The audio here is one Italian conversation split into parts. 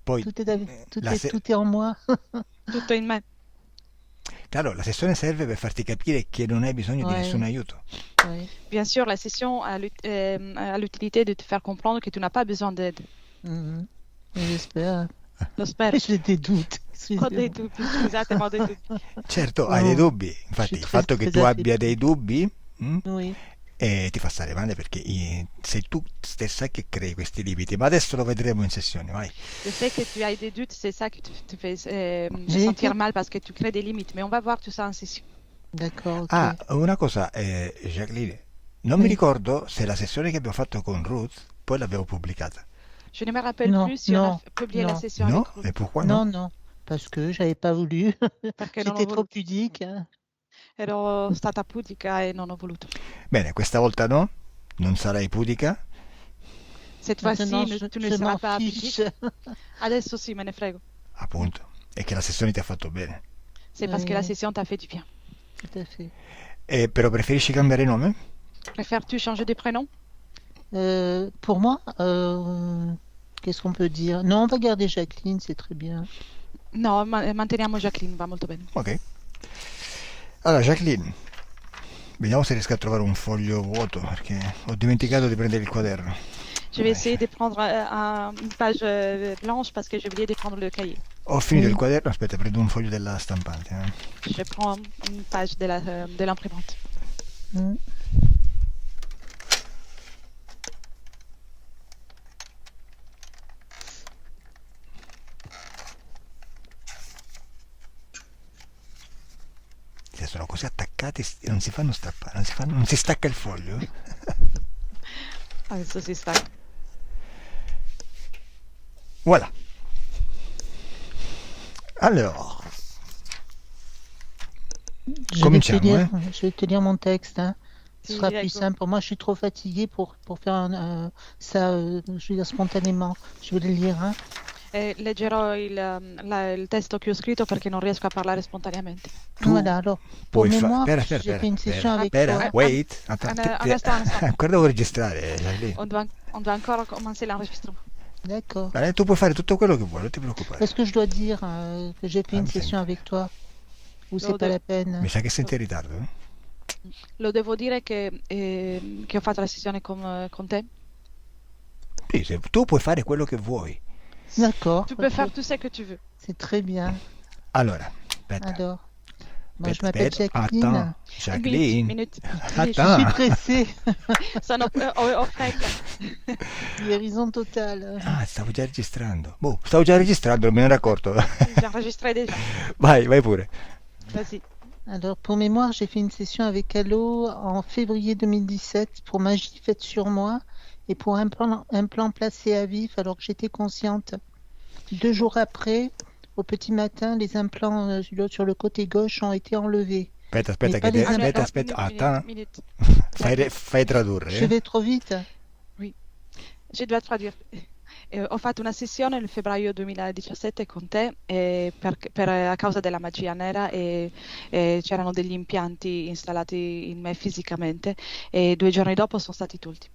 Poi la se- Tout est en moi. Tutto in me. Claro, la sessione serve per farti capire che non hai bisogno di nessun Ouais, aiuto. ouais. Bien sûr, la session a l'utilité de te faire comprendre que tu n'as pas besoin d'aide. Mhm. J'espère. Lo spero. J'ai des doutes. Ho dei Excusez-moi. dubbi, scusate, ma ho dei dubbi. Certo, hai dei Oh, dubbi. je suis Infatti, il très, fatto che très tu abbia dei affectée. dubbi Oui, ti fa stare male perché sei tu stessa che crei questi limiti. Ma adesso lo vedremo in sessione, vai. Je sais que tu as des doutes, c'est ça qui te fait j'ai sentir été. mal parce que tu crées des limites. Mais on va voir tout ça en session. D'accord, ok. Ah, una cosa, Jacqueline, non mi Oui. ricordo se la sessione che abbiamo fatto con Ruth poi l'abbiamo pubblicata. Je ne me rappelle Non, plus si on a non, publié la non, session avec No? Ruth. E pourquoi no? non, non. Parce que j'avais pas voulu. Perché non ho J'étais trop voluto. pudique, hein. Ero stata pudica e non ho voluto. Bene, questa volta no, non sarai pudica. Cette Maintenant, fois-ci, tu ne je seras m'en pas fiche. pudique. Adesso sì, me ne frego. Appunto, e che la sessione ti ha fatto bene. C'est parce que la Oui, session t'a fait du bien. tout à fait. Però preferisci cambiare nome? Préfères-tu changer de prénom? Pour moi, qu'est-ce qu'on peut dire? Non, on va garder Jacqueline, c'est très bien. No, manteniamo Jacqueline, va molto bene. Ok. Allora, Jacqueline, vediamo se riesco a trovare un foglio vuoto perché ho dimenticato di prendere il quaderno. Je vais essayer de prendre une page blanche parce que j'ai oublié de prendre le cahier. Ho finito il Oui. quaderno, aspetta, prendo un foglio della stampante. Je prends une page de l'imprimante. Mm. Sono così attaccati e non si fanno strappare, non si stacca il foglio. Adesso si sta. Voilà. Alors, cominciamo, Je vais te lire mon texte, hein. Ce Sì, sera plus ecco. simple. Pour moi, je suis trop fatiguée pour faire ça, je veux dire, spontanément. Je vais le lire, hein. Leggerò il testo che ho scritto perché non riesco a parlare spontaneamente. Tu Voilà, alors, pour puoi mémoire, fare... j'ai fait une session avec Spera, toi. wait. Un instant. Ancora devo registrare, Jacqueline. On doit encore commencer l'enregistrement. D'accord. Bene, tu puoi fare tutto quello che vuoi, non ti preoccupare. Est-ce que je dois dire que j'ai fait Ah, une mi session sento. avec toi? Ou c'est Lo, pas de- la peine? Mi sa che senti in ritardo, eh? lo devo dire che ho fatto la sessione con te? Sì, tu puoi fare quello che vuoi. D'accord, Tu peux ok. faire tout ce que tu veux. C'est très bien. Allora, aspetta. Alors, moi, je m'appelle Attends, Jacqueline. Jacqueline. Minute. Je suis Attends. pressée. Ho fretta. Guérison totale. Ah, stavo già registrando. Boh, stavo già registrando, non me ne ero accorto. J'enregistrais déjà. Vai pure. Vas-y. Alors, pour mémoire, j'ai fait une session avec Allo en février 2017 pour magie faite sur moi et pour un plan placé à vif alors que j'étais consciente. 2 jours après, au petit matin, les implants sur le côté gauche ont été enlevés. Aspetta, Mais pas les implants. aspetta. Attends, Minute. fai tradurre. Je vais trop vite. Je dois traduire. Ho fatto una sessione nel febbraio 2017 con te a causa della magia nera e c'erano degli impianti installati in me fisicamente e 2 giorni dopo sono stati tolti.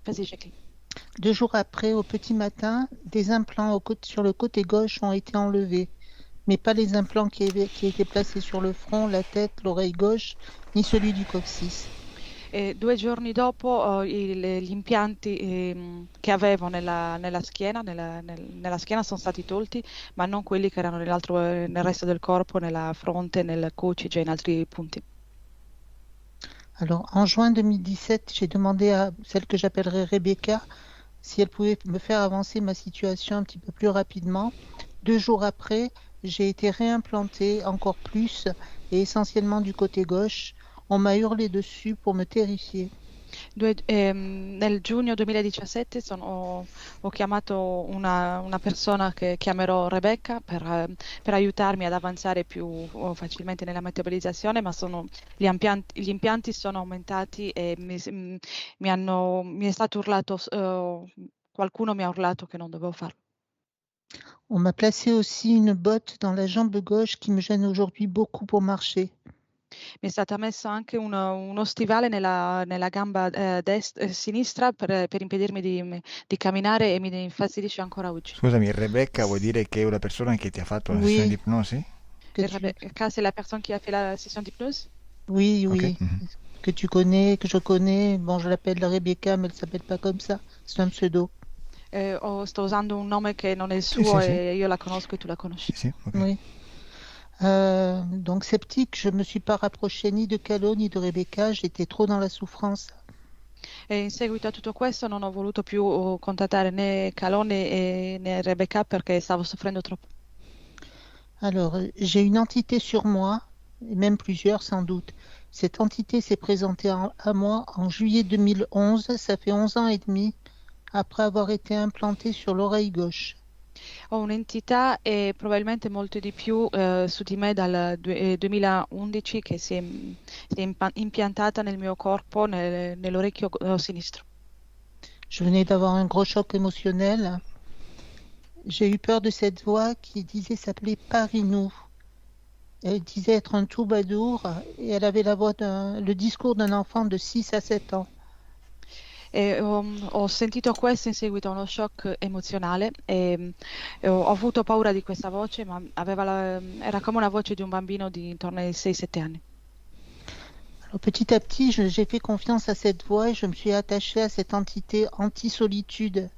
Vas-y, Jacqueline. 2 jours après, au petit matin, des implants sur le côté gauche ont été enlevés, mais pas les implants qui étaient placés sur le front, la tête, l'oreille gauche, ni celui du coccyx. E 2 giorni dopo gli impianti che avevo nella schiena, nella schiena sono stati tolti, ma non quelli che erano nel resto del corpo, nella fronte, nel coccige e in altri punti. Alors, en juin 2017, j'ai demandé à celle que j'appellerais Rebecca si elle pouvait me faire avancer ma situation un petit peu plus rapidement. 2 jours après, j'ai été réimplantée encore plus et essentiellement du côté gauche. On m'a hurlé dessus pour me terrifier. Nel giugno 2017 ho chiamato una persona che chiamerò Rebecca per aiutarmi ad avanzare più facilmente nella metabolizzazione, ma gli impianti sono aumentati e mi è stato urlato, qualcuno mi ha urlato che non dovevo farlo. On m'a placé aussi une botte dans la jambe gauche qui me gêne aujourd'hui beaucoup pour marcher. Mi è stata messa anche uno stivale nella gamba sinistra per impedirmi di camminare e mi infastidisce ancora oggi. Scusami, Rebecca vuol dire che è una persona che ti ha fatto una sessione di Oui, ipnosi? que Et tu, Rebecca, c'est la personne qui a fait la session d'hypnose? oui, Ok. oui, que tu connais, que je connais. Bon, je l'appelle Rebecca, mais elle s'appelle pas comme ça. C'est un pseudo. Sto usando un nome che non è il Sì, suo sì, sì. e io la conosco e tu la conosci. Sì, sì, ok. Oui. Donc sceptique, je me suis pas rapprochée ni de Calo ni de Rebecca. J'étais trop dans la souffrance. E in seguito a tutto questo non ho voluto più contattare né Calone né Rebecca perché stavo soffrendo troppo. Alors, j'ai une entité sur moi, et même plusieurs sans doute. Cette entité s'est présentée à moi en juillet 2011. Ça fait 11 ans et demi après avoir été implantée sur l'oreille gauche. Ho un'entità e probabilmente molto di più su di me dal 2011 che si è impiantata nel mio corpo, nell'orecchio sinistro. Je venais d'avoir un gros choc émotionnel. J'ai eu peur de cette voix qui disait s'appeler Parinou. Elle disait être un troubadour et elle avait le discours d'un enfant de 6 à 7 ans. E ho sentito questo in seguito a uno shock emozionale e ho avuto paura di questa voce, ma era come una voce di un bambino di intorno ai 6-7 anni. Alors, petit à petit, j'ai fait confiance à cette voix et je me suis attachée à cette entité anti-solitude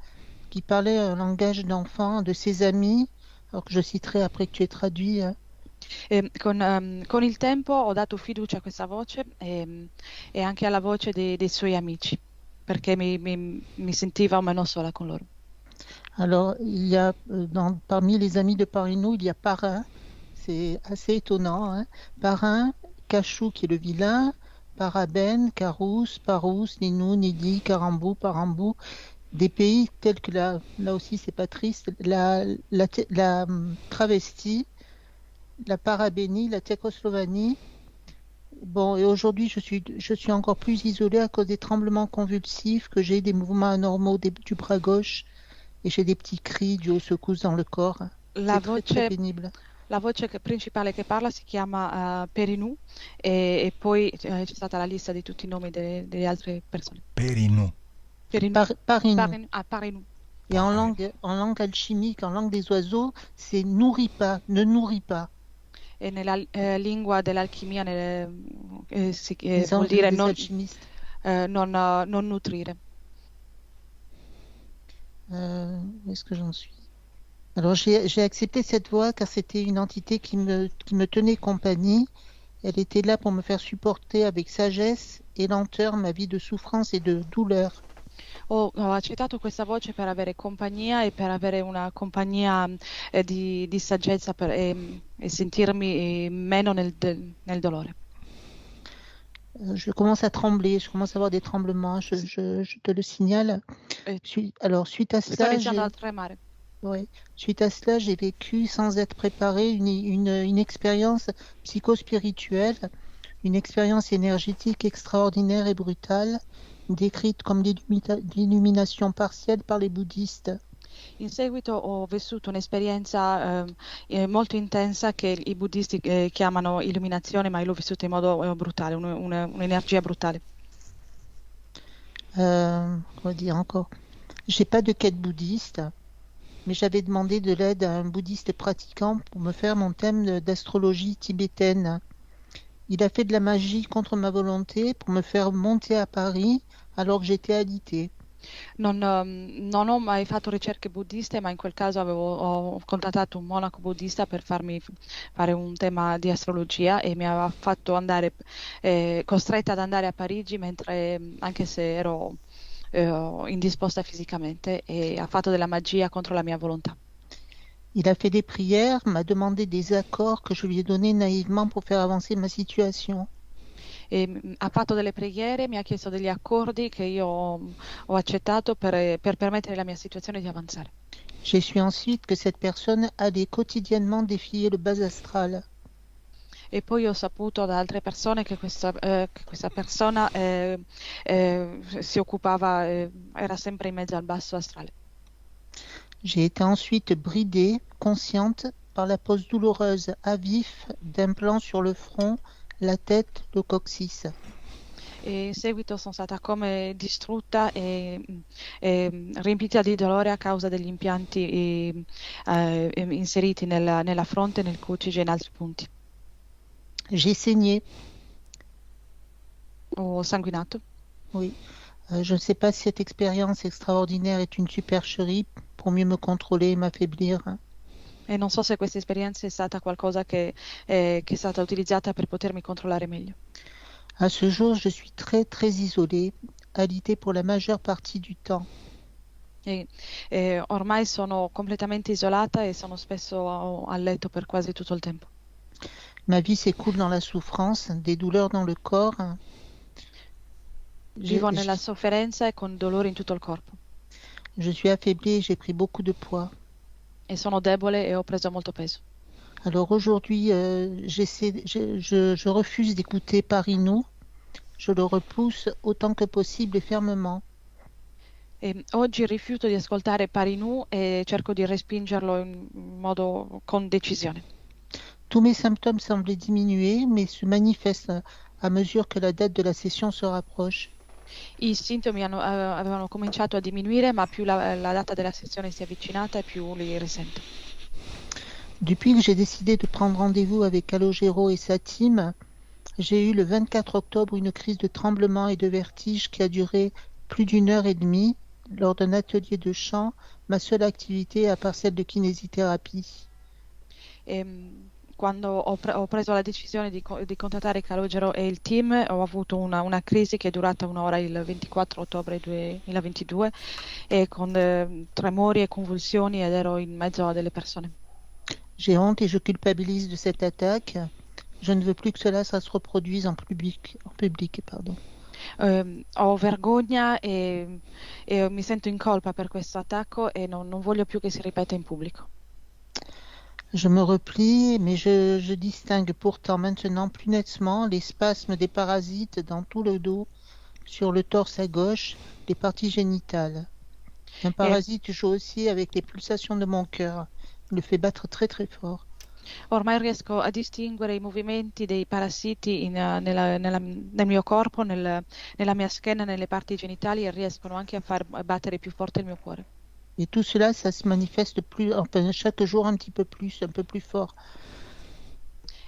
qui parlait un langage d'enfant, de ses amis, alors que je citerai après que tu aies traduit. Con il tempo ho dato fiducia a questa voce e anche alla voce dei suoi amici, perché mi sentiva meno sola con loro. Alors, il y a parmi les amis de Parinou, il y a Parrain, c'est assez étonnant, hein. Parrain, Cachou qui est le vilain, Paraben, Carousse, Parousse, Ninou, Nidi, Carambou, Parambou, des pays tels que là aussi c'est pas triste, la travestie, la Parabénie, la Tchécoslovaquie. Bon, et aujourd'hui je suis encore plus isolée à cause des tremblements convulsifs, que j'ai des mouvements anormaux du bras gauche et j'ai des petits cris dus aux secousses dans le corps. C'est très, très pénible. La voce principale che parla si chiama Perinou e poi c'è stata la lista di tutti i nomi delle altre persone. Perinou. Parinou. Parinou. Et en langue alchimique, en langue des oiseaux, c'est nourris pas, ne nourris pas. E nella lingua dell'alchimia Les vuol anges dire des alchimistes. non nutrire. Où est-ce que j'en suis? Alors j'ai accepté cette voix car c'était une entité qui me tenait compagnie. Elle était là pour me faire supporter avec sagesse et lenteur ma vie de souffrance et de douleur. Ho accettato questa voce per avere compagnia e per avere una compagnia di saggezza e sentirmi meno nel dolore. Je commence à trembler, je commence à avoir des tremblements, je te le signale. Alors suite à cela, j'ai vécu sans être préparée une expérience psychospirituelle, une expérience énergétique extraordinaire et brutale, décrite comme l'illumination partielle par les bouddhistes. In seguito ho vissuto un'esperienza molto intensa che i buddisti chiamano illuminazione, ma io l'ho vissuta in modo brutale, un'energia brutale. Quoi dire encore? J'ai pas de quête bouddhiste, mais j'avais demandé de l'aide à un bouddhiste pratiquant pour me faire mon thème d'astrologie tibétaine. Il a fait de la magie contre ma volonté pour me faire monter à Paris alors que j'étais alitée. Non ho mai fatto ricerche buddiste, ma in quel caso ho contattato un monaco buddista per farmi fare un tema di astrologia e mi aveva fatto andare costretta ad andare a Parigi anche se ero indisposta fisicamente, e ha fatto della magia contro la mia volontà. Il a fait des prières, m'a demandé des accords que je lui ai donnés naïvement pour faire avancer ma situation. Ha fatto delle preghiere, mi ha chiesto degli accordi che io ho accettato per permettere alla mia situazione di avanzare. J'ai su ensuite que cette personne allait quotidiennement défier le bas astral. E poi ho saputo da altre persone che questa persona si occupava, era sempre in mezzo al basso astrale. J'ai été ensuite bridée, consciente, par la pose douloureuse à vif d'implants sur le front, la tête, le coccyx. E in seguito sono stata come distrutta e riempita di dolore a causa degli impianti inseriti nella fronte, nel cucige e in altri punti. J'ai saigné, Ho sanguinato. oui. Je ne sais pas si cette expérience extraordinaire est une supercherie pour mieux me contrôler et m'affaiblir. E non so se questa esperienza è stata qualcosa che è stata utilizzata per potermi controllare meglio. À ce jour, je suis très très isolée, alitée pour la majeure partie du temps. Ormai sono completamente isolata e sono spesso a letto per quasi tutto il tempo. Ma vie s'écoule dans la souffrance, des douleurs dans le corps. Vivo nella sofferenza e con dolori in tutto il corpo. Je suis affaiblie et j'ai pris beaucoup de poids. E sono debole e ho preso molto peso. Alors aujourd'hui, je refuse d'écouter Paris Nous. Je le repousse autant que possible et fermement. E oggi rifiuto di ascoltare Parinu e cerco di respingerlo in modo con decisione. Tous mes symptômes semblaient diminuer, mais se manifestent à mesure que la date de la session se rapproche. I sintomi avevano cominciato a diminuire, ma più la data della sessione si è avvicinata e più li risento. Depuis que j'ai décidé de prendre rendez-vous avec Calogero et sa team, j'ai eu le 24 octobre une crise de tremblement et de vertige qui a duré plus d'1 heure et demie lors d'un atelier de chant, ma seule activité à part celle de kinésithérapie. Quando ho preso la decisione di contattare Calogero e il team, ho avuto una crisi che è durata 1 ora il 24 ottobre 2022 e con tremori e convulsioni ed ero in mezzo a delle persone. J'ai honte et je culpabilise de cette attaque. Je ne veux plus que cela se reproduise en public. Ho vergogna e mi sento in colpa per questo attacco e non voglio più che si ripeta in pubblico. Je me replie, mais je distingue pourtant maintenant plus nettement les spasmes des parasites dans tout le dos, sur le torse à gauche, les parties génitales. Un parasite joue aussi avec les pulsations de mon cœur. Il le fait battre très très fort. Ormai riesco a distinguere i movimenti dei parassiti nel mio corpo, nella mia schiena, nelle parti genitali e riescono anche a far battere più forte il mio cuore. Et tout cela, ça se manifeste chaque jour un petit peu plus, un peu plus fort.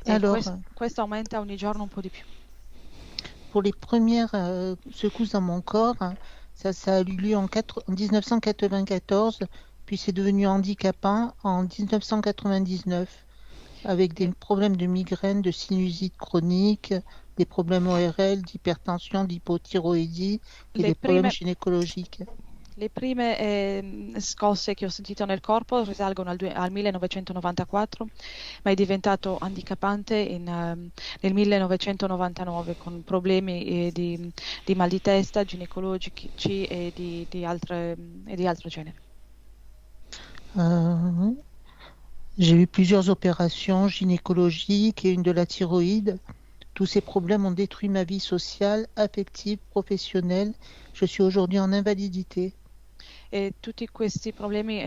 Alors, questo aumenta ogni giorno un po' di più. Pour les premières secousses dans mon corps, ça a eu lieu en 1994, puis c'est devenu handicapant en 1999, avec des problèmes de migraine, de sinusite chronique, des problèmes ORL, d'hypertension, d'hypothyroïdie et des problèmes gynécologiques. Le prime scosse che ho sentito nel corpo risalgono al 1994, ma è diventato handicappante nel 1999 con problemi di mal di testa, ginecologici e di altro genere. J'ai eu plusieurs opérations gynécologiques et une de la thyroïde. Tous ces problèmes ont détruit ma vie sociale, affective, professionnelle. Je suis aujourd'hui en invalidité. E tutti questi problemi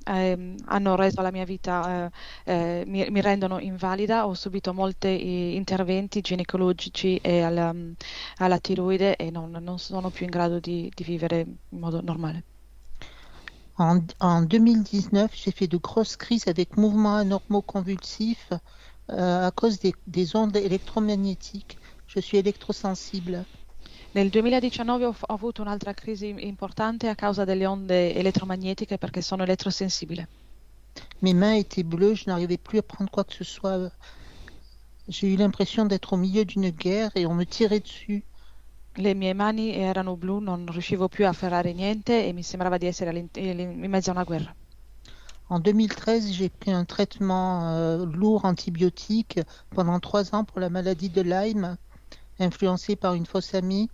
hanno reso la mia vita, mi rendono invalida. Ho subito molti interventi ginecologici e alla tiroide e non sono più in grado di vivere in modo normale. En 2019, j'ai fait de grosses crises avec mouvements anormaux convulsifs à cause des ondes électromagnétiques. Je suis électrosensible. Nel 2019 ho avuto un'altra crisi importante a causa delle onde elettromagnetiche perché sono elettrosensibile. Mes mains étaient bleues, je n'arrivais plus à prendre quoi que ce soit. J'ai eu l'impression d'être au milieu d'une guerre et on me tirait dessus. Le mie mani erano blu, non riuscivo più a afferrare niente e mi sembrava di essere in mezzo a una guerra. En 2013, j'ai pris un traitement lourd antibiotique pendant 3 ans pour la maladie de Lyme, influencé par une fausse amie.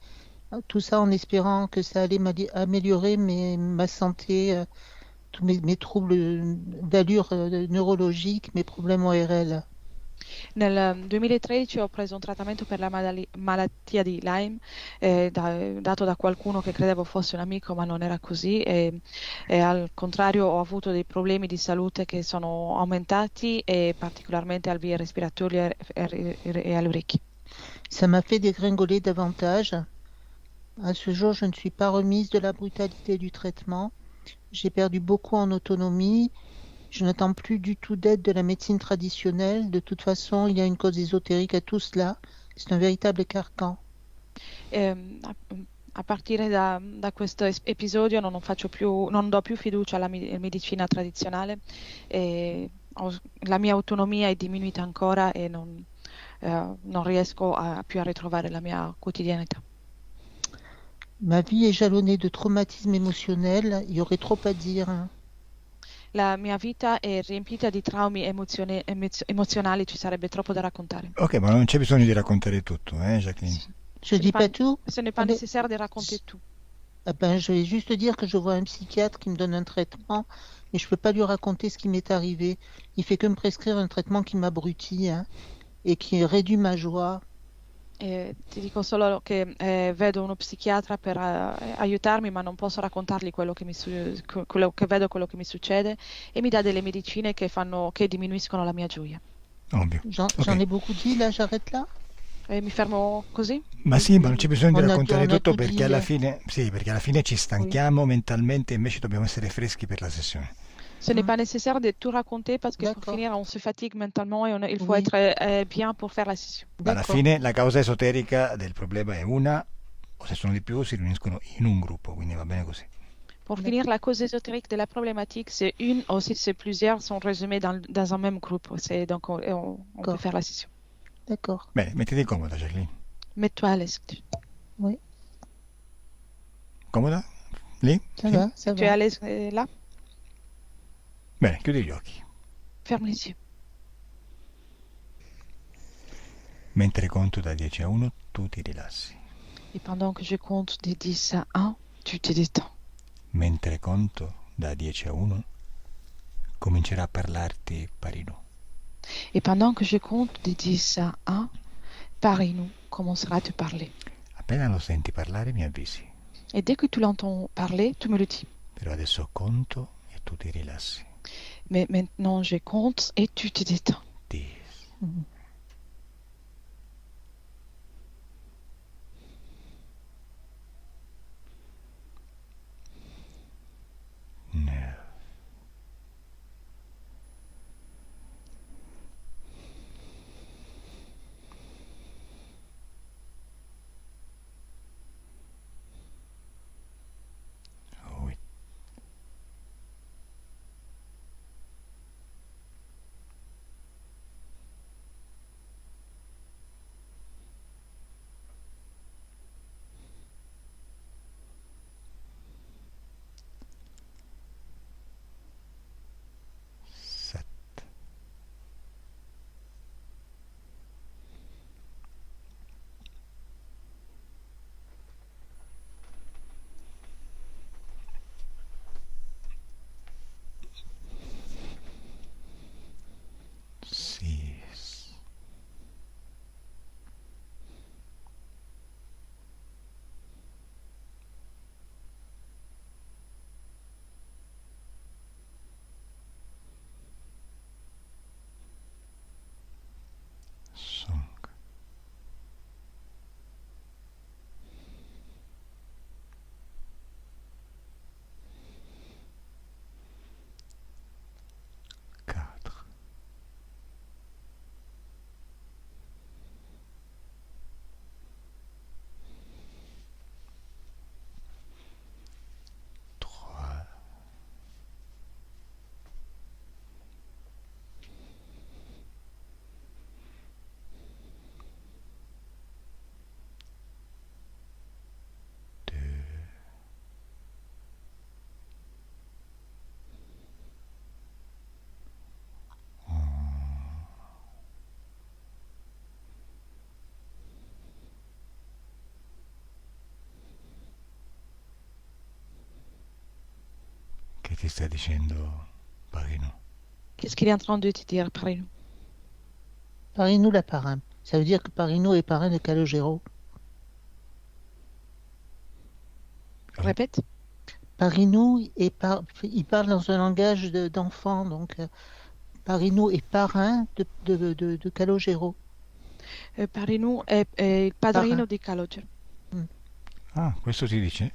Tout ça en espérant que ça allait améliorer ma santé, tous mes troubles d'allure neurologique, mes problèmes ORL. Nel 2013 ho preso un trattamento per la malattia di Lyme, dato da qualcuno che credevo fosse un amico, ma non era così, e al contrario ho avuto dei problemi di salute che sono aumentati, e particolarmente al vie respiratorie e agli orecchi. Ça m'a fait dégringoler davantage. À ce jour, je ne suis pas remise de la brutalité du traitement. J'ai perdu beaucoup en autonomie. Je n'attends plus du tout d'aide de la médecine traditionnelle. De toute façon, il y a une cause ésotérique à tout cela. C'est un véritable carcan. A partire da questo episodio non do più fiducia alla medicina tradizionale e la mia autonomia è diminuita ancora e non riesco più a ritrovare la mia quotidianità. Ma vie est jalonnée de traumatismes émotionnels. Il y aurait trop à dire, hein. La mia vita è riempita di traumi emozionali, ci sarebbe troppo da raccontare. Ok, ma non c'è bisogno di raccontare tutto, Jacqueline. Je dis pas tout. Ce n'est pas nécessaire de raconter tout. Eh ben, je vais juste dire que je vois un psychiatre qui me donne un traitement, mais je peux pas lui raconter ce qui m'est arrivé. Il fait que me prescrire un traitement qui m'abrutit, hein, et qui réduit ma joie. Ti dico solo che vedo uno psichiatra per aiutarmi, ma non posso raccontargli quello che vedo, quello che mi succede, e mi dà delle medicine che diminuiscono la mia gioia. Ovvio. J'en ai beaucoup dit, là, j'arrête là? E mi fermo così? Ma sì, ma non c'è bisogno di On a raccontare tutto tutto perché dire. alla fine, sì, perché alla fine ci stanchiamo mentalmente, invece dobbiamo essere freschi per la sessione. Ce n'est pas nécessaire de tout raconter parce que pour D'accord. finir, on se fatigue mentalement et il faut Oui. être bien pour faire la session. Alla D'accord. fine la causa esoterica del problema è una, o se sono di più si riuniscono in un gruppo, quindi va bene così. Pour finir, la cause ésotérique de la problématique, c'est une, aussi c'est plusieurs, sont résumés dans un même groupe. Donc on peut D'accord. faire la session. D'accord. Bene, mettiti comoda, Jacqueline. Mets-toi à l'aise. Oui, Comoda? Lì? ça Sì? va, ça Tu es va. à l'aise là? Bene, chiudi gli occhi. Ferme les yeux. Mentre conto da 10 a 1, tu ti rilassi. Et pendant que je compte de 10 à 1, tu te détends. Mentre conto da 10 a 1, comincerà a parlarti Parino. Et pendant que je compte de 10 à 1, Paris-nous commencera à te parler. Appena lo senti parlare mi avvisi. Et dès que tu l'entends parler, tu me le dis. Però adesso conto e tu ti rilassi. Mais maintenant, je compte et tu te détends. 10, Mhm. 9, 8, 7, 6, 5, 4, 3, 2, 1. Che ti sta dicendo Parino? Qu'est-ce qu'il est en train de te dire, Paris-nous? Parino la parrain. Ça veut dire que Parino est parrain de Calogero. Répète. Parino il parle dans un langage d'enfant, donc Parino est parrain de Calogero. Parinu è il padrino Parrain. di Calogero. Ah, questo ti dice?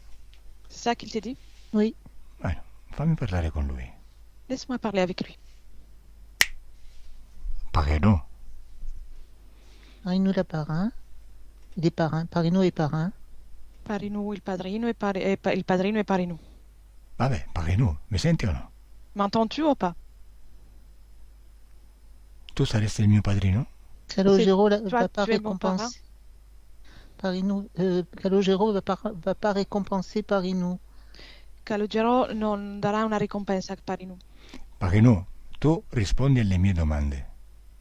C'est ça qu'il te dit? Oui. Bene, fammi parlare con lui. Laisse-moi parler avec lui. Pareno. Parino la parrain. Il est parrain. Parino est parrain. Parinu il padrino e il padrino è Parinu. Vabbè, Parenu, mi senti o no? M'entends-tu ou pas? Tu saresti il mio padrino? Calogero Toi, va pas tu es mon parrain. récompenser. Parino, Calogero va pas récompenser Parino. Calogero non darà una ricompensa a Parinu. Parenu, tu rispondi alle mie domande.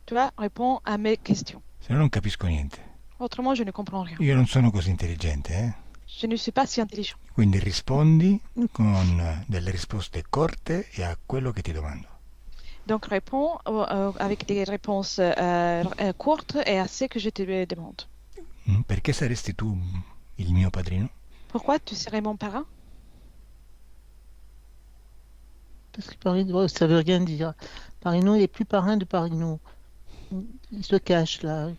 Toi, réponds à mes questions. Se no non capisco niente. Autrement, je ne comprends rien. Io non sono così intelligente, Je ne suis pas si intelligent. Quindi rispondi con delle risposte corte e a quello che ti domando. Donc, réponds avec des réponses courtes et à ce que je te demande. Perché saresti tu il mio padrino? Pourquoi tu serais mon parrain? Parce que Parino, ça veut rien dire. Parino, il est plus parrain de Parino. Il se cache là.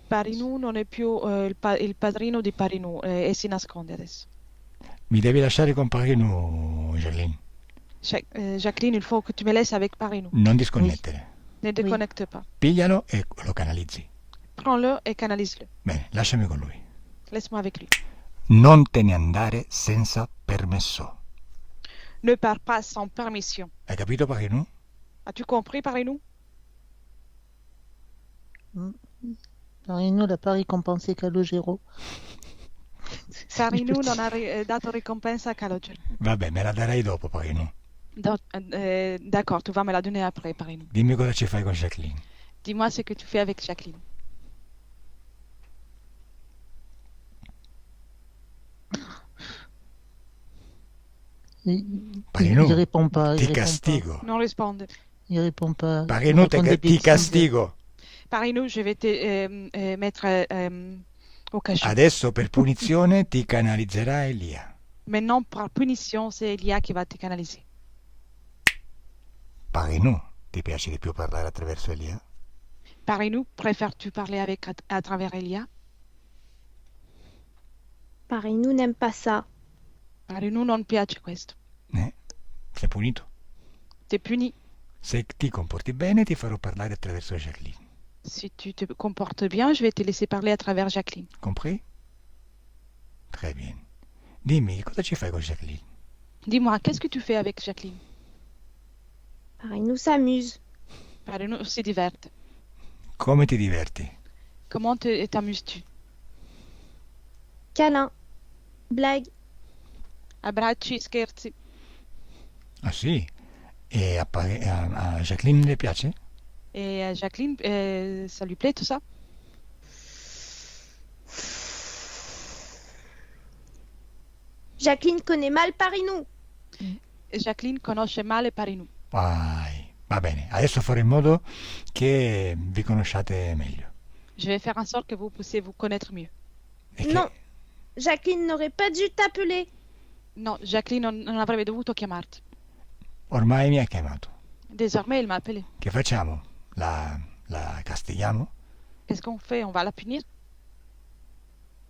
Parinu non è più il padrino di Parinu e si nasconde adesso. Mi devi lasciare con Parinu, Jacqueline. Jacqueline, il faut que tu me laisses avec Parinu. Non disconnettere. Ne déconnecte pas. Piglialo e lo canalizzi. Prends-le et canalise-le. Bene, lasciami con lui. Laisse-moi avec lui. Non te ne andare senza permesso. Ne pars pas sans permission. Hai capito, Parinu? As-tu compris, Parinu? Parino n'a pas récompensé Calogero. Parinu non ha dato ricompensa a Calogero. Vabbè, me la darai dopo, Parinu. D'accord, tu vas me la donner après, Parinu. Dimmi cosa ci fai con Jacqueline. Dis-moi ce que tu fais avec Jacqueline. Parinu, Il répond pas. ti castigo. Non risponde. Il répond pas. Parinu, Il raconte des ti bêtises. castigo. Parinu, je vais te mettre au cachot. Adesso per punizione ti canalizzerà Elia. Maintenant, par punition, c'est Elia qui va te canaliser. Parinu, ti piace di più parlare attraverso Elia? Parinu, préfères-tu parler à travers Elia? Parinu n'aime pas ça. Parinu non piace questo. Sei punito. T'es puni. Se ti comporti bene ti farò parlare attraverso Jacqueline. Si tu te comportes bien, je vais te laisser parler à travers Jacqueline. Compris? Très bien. Dimmi, cosa ci fai con Jacqueline? Dis-moi, qu'est-ce que tu fais avec Jacqueline? Parinu s'amuse. Parinu si diverte. Come ti diverti? Comment t'amuses-tu? Câlin. Blague. Abbracci, scherzi. Ah sì? E a Jacqueline le piace? Et Jacqueline, ça lui plaît tout ça? Jacqueline connaît mal Parinu. Jacqueline conosce male Parinu. Vai, va bene. Adesso farò in modo che vi conosciate meglio. Je vais faire en sorte que vous puissiez vous connaître mieux. E che- Non. Jacqueline n'aurait pas dû t'appeler. Non, Jacqueline non avrebbe dovuto chiamarti. Ormai mi ha chiamato. Désormais, il m'a appelé. Che facciamo? La castighiamo? Qu'est-ce qu'on fait? On va la punir?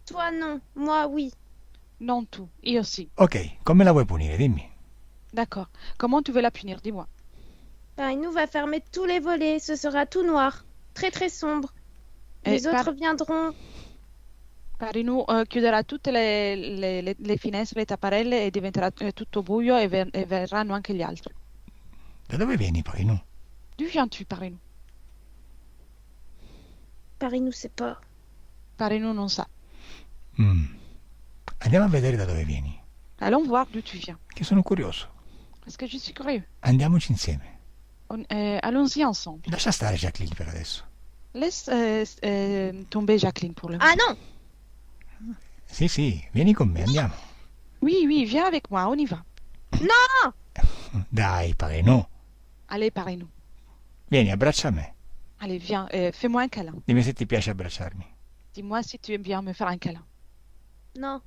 Toi non, moi oui. Non, tu. Io sì. Ok, come la vuoi punire? Dimmi. D'accord. Comment tu veux la punir? Dis-moi. Parinu va fermer tous les volets, ce sera tout noir. Très très sombre. Les autres viendront. Parinu chiuderà tutte le finestre, le tapparelle e diventerà tutto buio e verranno anche gli altri. Da dove vieni, Parinu? D'où viens-tu, Parinu? Parinu sait pas. Parinu non sa. Andiamo a vedere da dove vieni, Allons voir d'où tu viens. che sono curioso. Parce que je suis curieux. Andiamoci insieme. Allons-y ensemble. Lascia stare Jacqueline per adesso. Laisse tomber Jacqueline pour le moment. Ah non. Sì, vieni con me, andiamo. Oui, viens avec moi, on y va. Dai, Parinu. Allez, Parinu. Vieni, abbraccia me. Allez, viens, fais-moi un câlin. Dimmi se ti piace abbracciarmi. Dis-moi si tu aimes bien me faire un câlin. Non.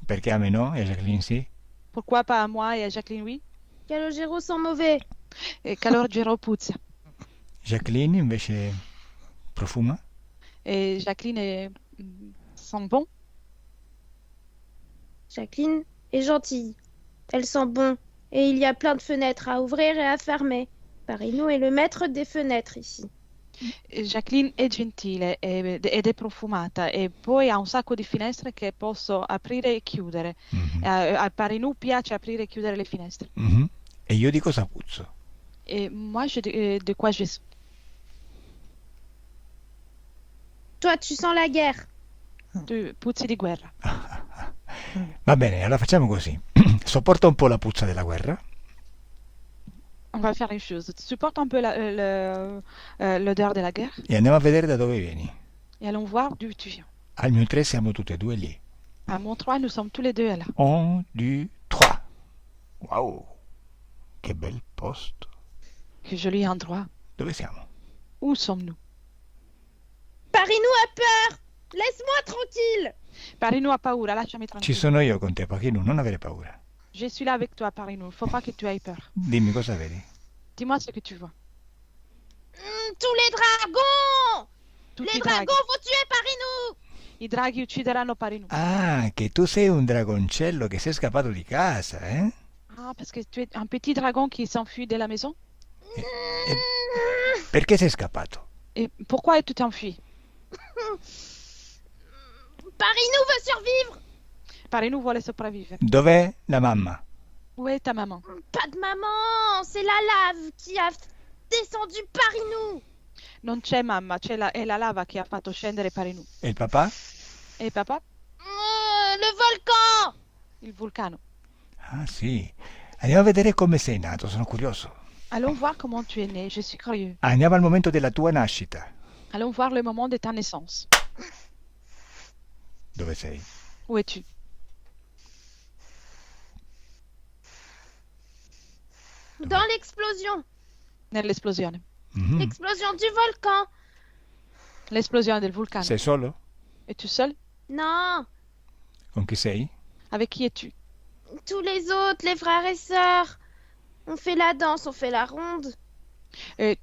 Perché a me no e a Jacqueline sì? Pourquoi pas à moi et à Jacqueline, oui? Calogero sent mauvais. Et Calogero puzza. Jacqueline invece profuma? Et Jacqueline sent bon. Jacqueline est gentille. Elle sent bon. Et il y a plein de fenêtres à ouvrir et à fermer. Parino est le maître des fenêtres ici. Jacqueline è gentile ed è profumata e poi ha un sacco di finestre che posso aprire e chiudere. A Parinu piace aprire e chiudere le finestre. Mhm. E io di cosa puzzo? Et moi, de quoi je... Toi, tu sens la guerre. Tu puzzi di guerra. Va bene, allora facciamo così. Sopporta un po' la puzza della guerra. On va faire une chose. Tu supportes un peu l'odeur de la guerre E andiamo a vedere da dove vieni. et allons voir d'où tu viens. Al mio 3 siamo tutti e due lì. À Montreuil, nous sommes tous les deux là. 1, 2, 3. Wow, che bel posto. Que joli endroit. Dove siamo? Où sommes-nous? Parino a peur. Laisse-moi tranquille. Parinu ha paura, lasciami Ci tranquillo. sono io con te, Pachino, non avere paura. Je suis là avec toi, Parinu. Il faut pas que tu aies peur. Dimmi cosa vedi. Dis-moi ce que tu vois. Tous les dragons. Tutti Les i draghi. dragons vont tuer Parino. I draghi uccideranno Parinu. Ah, che tu sei un dragoncello che sei scappato di casa, eh? Ah, parce que tu es un petit dragon qui s'enfuit de la maison? E perché sei scappato? Et pourquoi tu t'enfuis? Parino veut survivre. Parinu vuole sopravvivere. Dov'è la mamma? Où est ta maman? Pas de maman. C'est la lave qui a descendu Parino. Non c'è mamma, è la lava che ha fatto scendere Parinu. E il papà? E papà? Le volcan. Il vulcano. Ah sì. Andiamo a vedere come sei nato, sono curioso. Allons voir comment tu es né, je suis curieux. Andiamo al momento della tua nascita. Allons voir le moment de ta naissance. Dove sei? Où es-tu? Dans l'explosion. Nell'esplosione. Mhm. L'explosion du volcan. L'esplosione del vulcano. Sei solo? Es-tu seul? Non. Con chi sei? Avec qui es-tu? Tous les autres, les frères et sœurs. On fait la danse, on fait la ronde.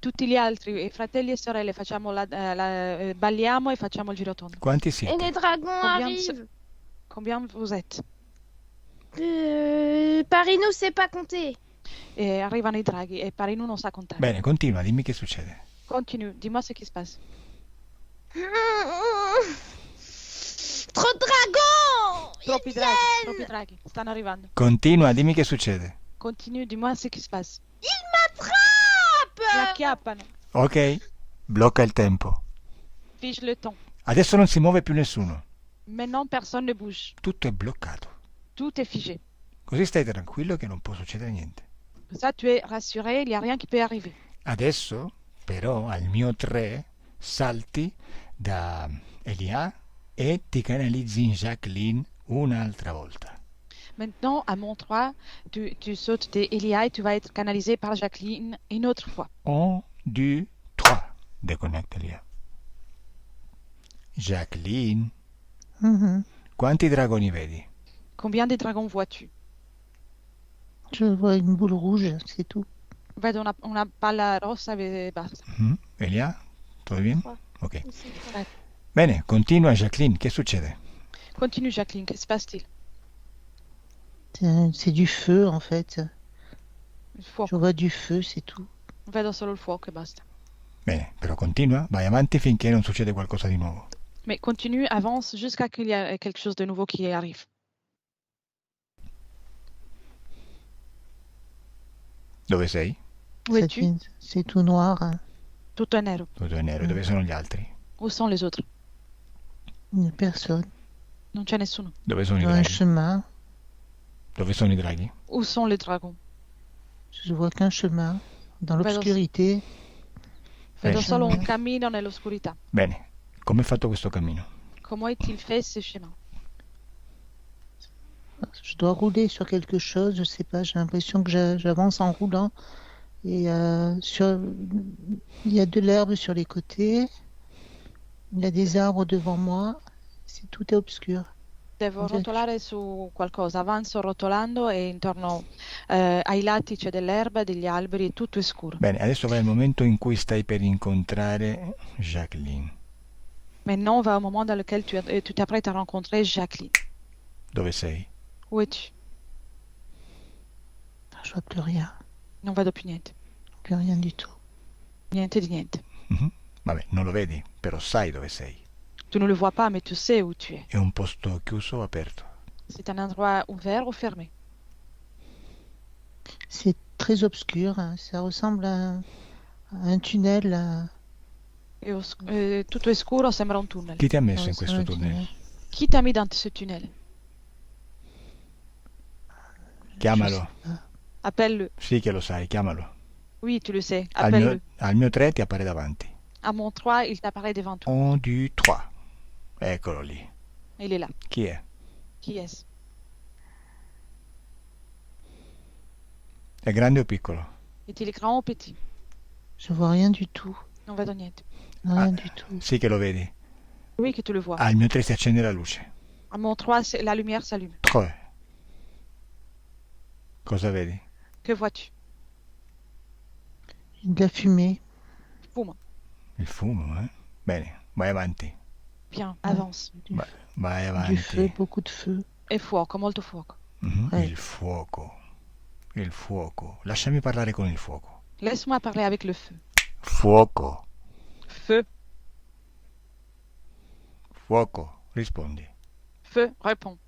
Tutti gli altri, i fratelli e sorelle, balliamo e facciamo il girotondo. Quanti Et siete? les dragons Combien de arrivent. Combien vous êtes? Parino sait pas compter. E arrivano i draghi e Parinu non sa contare. Bene, continua, dimmi che succede. Continue, dis-moi ce qui se passe. Trop de dragons. Troppi Ils draghi, viennent. troppi draghi, stanno arrivando. Continua, dimmi che succede. Continue, dis-moi ce qui se passe. Mi M'attrape. acchiappano. Ok, blocca il tempo. Fige le temps. Adesso non si muove più nessuno. Maintenant, personne ne bouge. Tutto è bloccato. Tout est figé. Così stai tranquillo che non può succedere niente. Comme ça, tu es rassuré, il n'y a rien qui peut arriver. Adesso, però, al mio 3 salti da Elia e ti canalizzi in Jacqueline un'altra volta. Maintenant, à mon 3, tu sautes des Elia et tu vas être canalisé par Jacqueline une autre fois. 1, 2, 3. Déconnecte Elia. Jacqueline, Mhm. quanti dragoni vedi? Combien de dragons vois-tu? Je vois une boule rouge, c'est tout. Vedo una palla rossa e basta. Elia, tutto bene? Trois. Ok. Ici, Bene, continua Jacqueline, che succede? Continue, Jacqueline, que se passe-t-il? C'est du feu en fait. Il fuoco. Je vois du feu, c'est tout. Vedo solo il fuoco e basta. Bene, però continua, vai avanti finché non succede qualcosa di nuovo. Mais continue, avance jusqu'à qu'il y ait quelque chose de nouveau qui arrive. Dove sei? Où es-tu? C'est tout noir. Hein. Tutto è nero. Tutto è nero, dove sono gli altri? Où sont les autres? Il n'y a personne. Non c'è nessuno. Dove sono i Dans un draghi? chemin, Dove sono i draghi? Où sont les dragons? je vois qu'un chemin. Dans Vedo- l'obscurité, Vedo Bene. solo un cammino nell'oscurità. Bene, come è fatto questo cammino? Comment est-il fait ce chemin? je dois rouler sur quelque chose, je sais pas, j'ai l'impression que j'avance en roulant. Et il y a de l'herbe sur les côtés, il y a des arbres devant moi, tout est obscur. Devo Sì. rotolare su qualcosa. Avanzo rotolando e intorno ai lati c'è dell'erba, degli alberi e tutto è scuro. Bene, adesso vai al momento in cui stai per incontrare Jacqueline. Maintenant, on va au moment dans lequel tu t'apprêtes à rencontrer Jacqueline. Dove sei? Où es-tu? Je vois plus rien. Non vedo più niente. Plus rien du tout. Niente di niente. Mhm. Vabbè, non lo vedi, però sai dove sei. Tu ne le vois pas, mais tu sais où tu es. È un posto chiuso o aperto? C'est un endroit ouvert ou fermé? C'est très obscur, hein. Ça ressemble à un tunnel. Tutto è scuro, sembra un tunnel. Chi ti ha messo Ouais, in c'est questo un tunnel? tunnel. Chi t'a mis dans ce tunnel? Chiamalo. Appelle-le. Sì che lo sai, chiamalo. Oui, tu le sais. Al Appelle-le. mio 3 ti appare davanti. À mon 3, il t'apparaît devant toi. 1, 2, 3. Eccolo lì. Il est là. Chi è? Qui est-ce? È grande o piccolo? Est-il grand ou petit? Je vois rien du tout. Non vedo niente. Rien du tout. Sì che lo vedi. Oui, que tu le vois. Al mio 3 si accende la luce. À mon 3, la lumière s'allume. 3. Cosa vedi? Que vois-tu? De la fumée. Fumo. Il fumo, eh? Bene, vai avanti. Bien, avance. Vai Du avanti. feu, beaucoup de feu. E fuoco, molto fuoco. Mhm. Ouais. Il fuoco. Il fuoco. Lasciami parlare con il fuoco. Laisse-moi parler avec le feu. Fuoco. Feu, Fuoco. Rispondi. feu, réponds.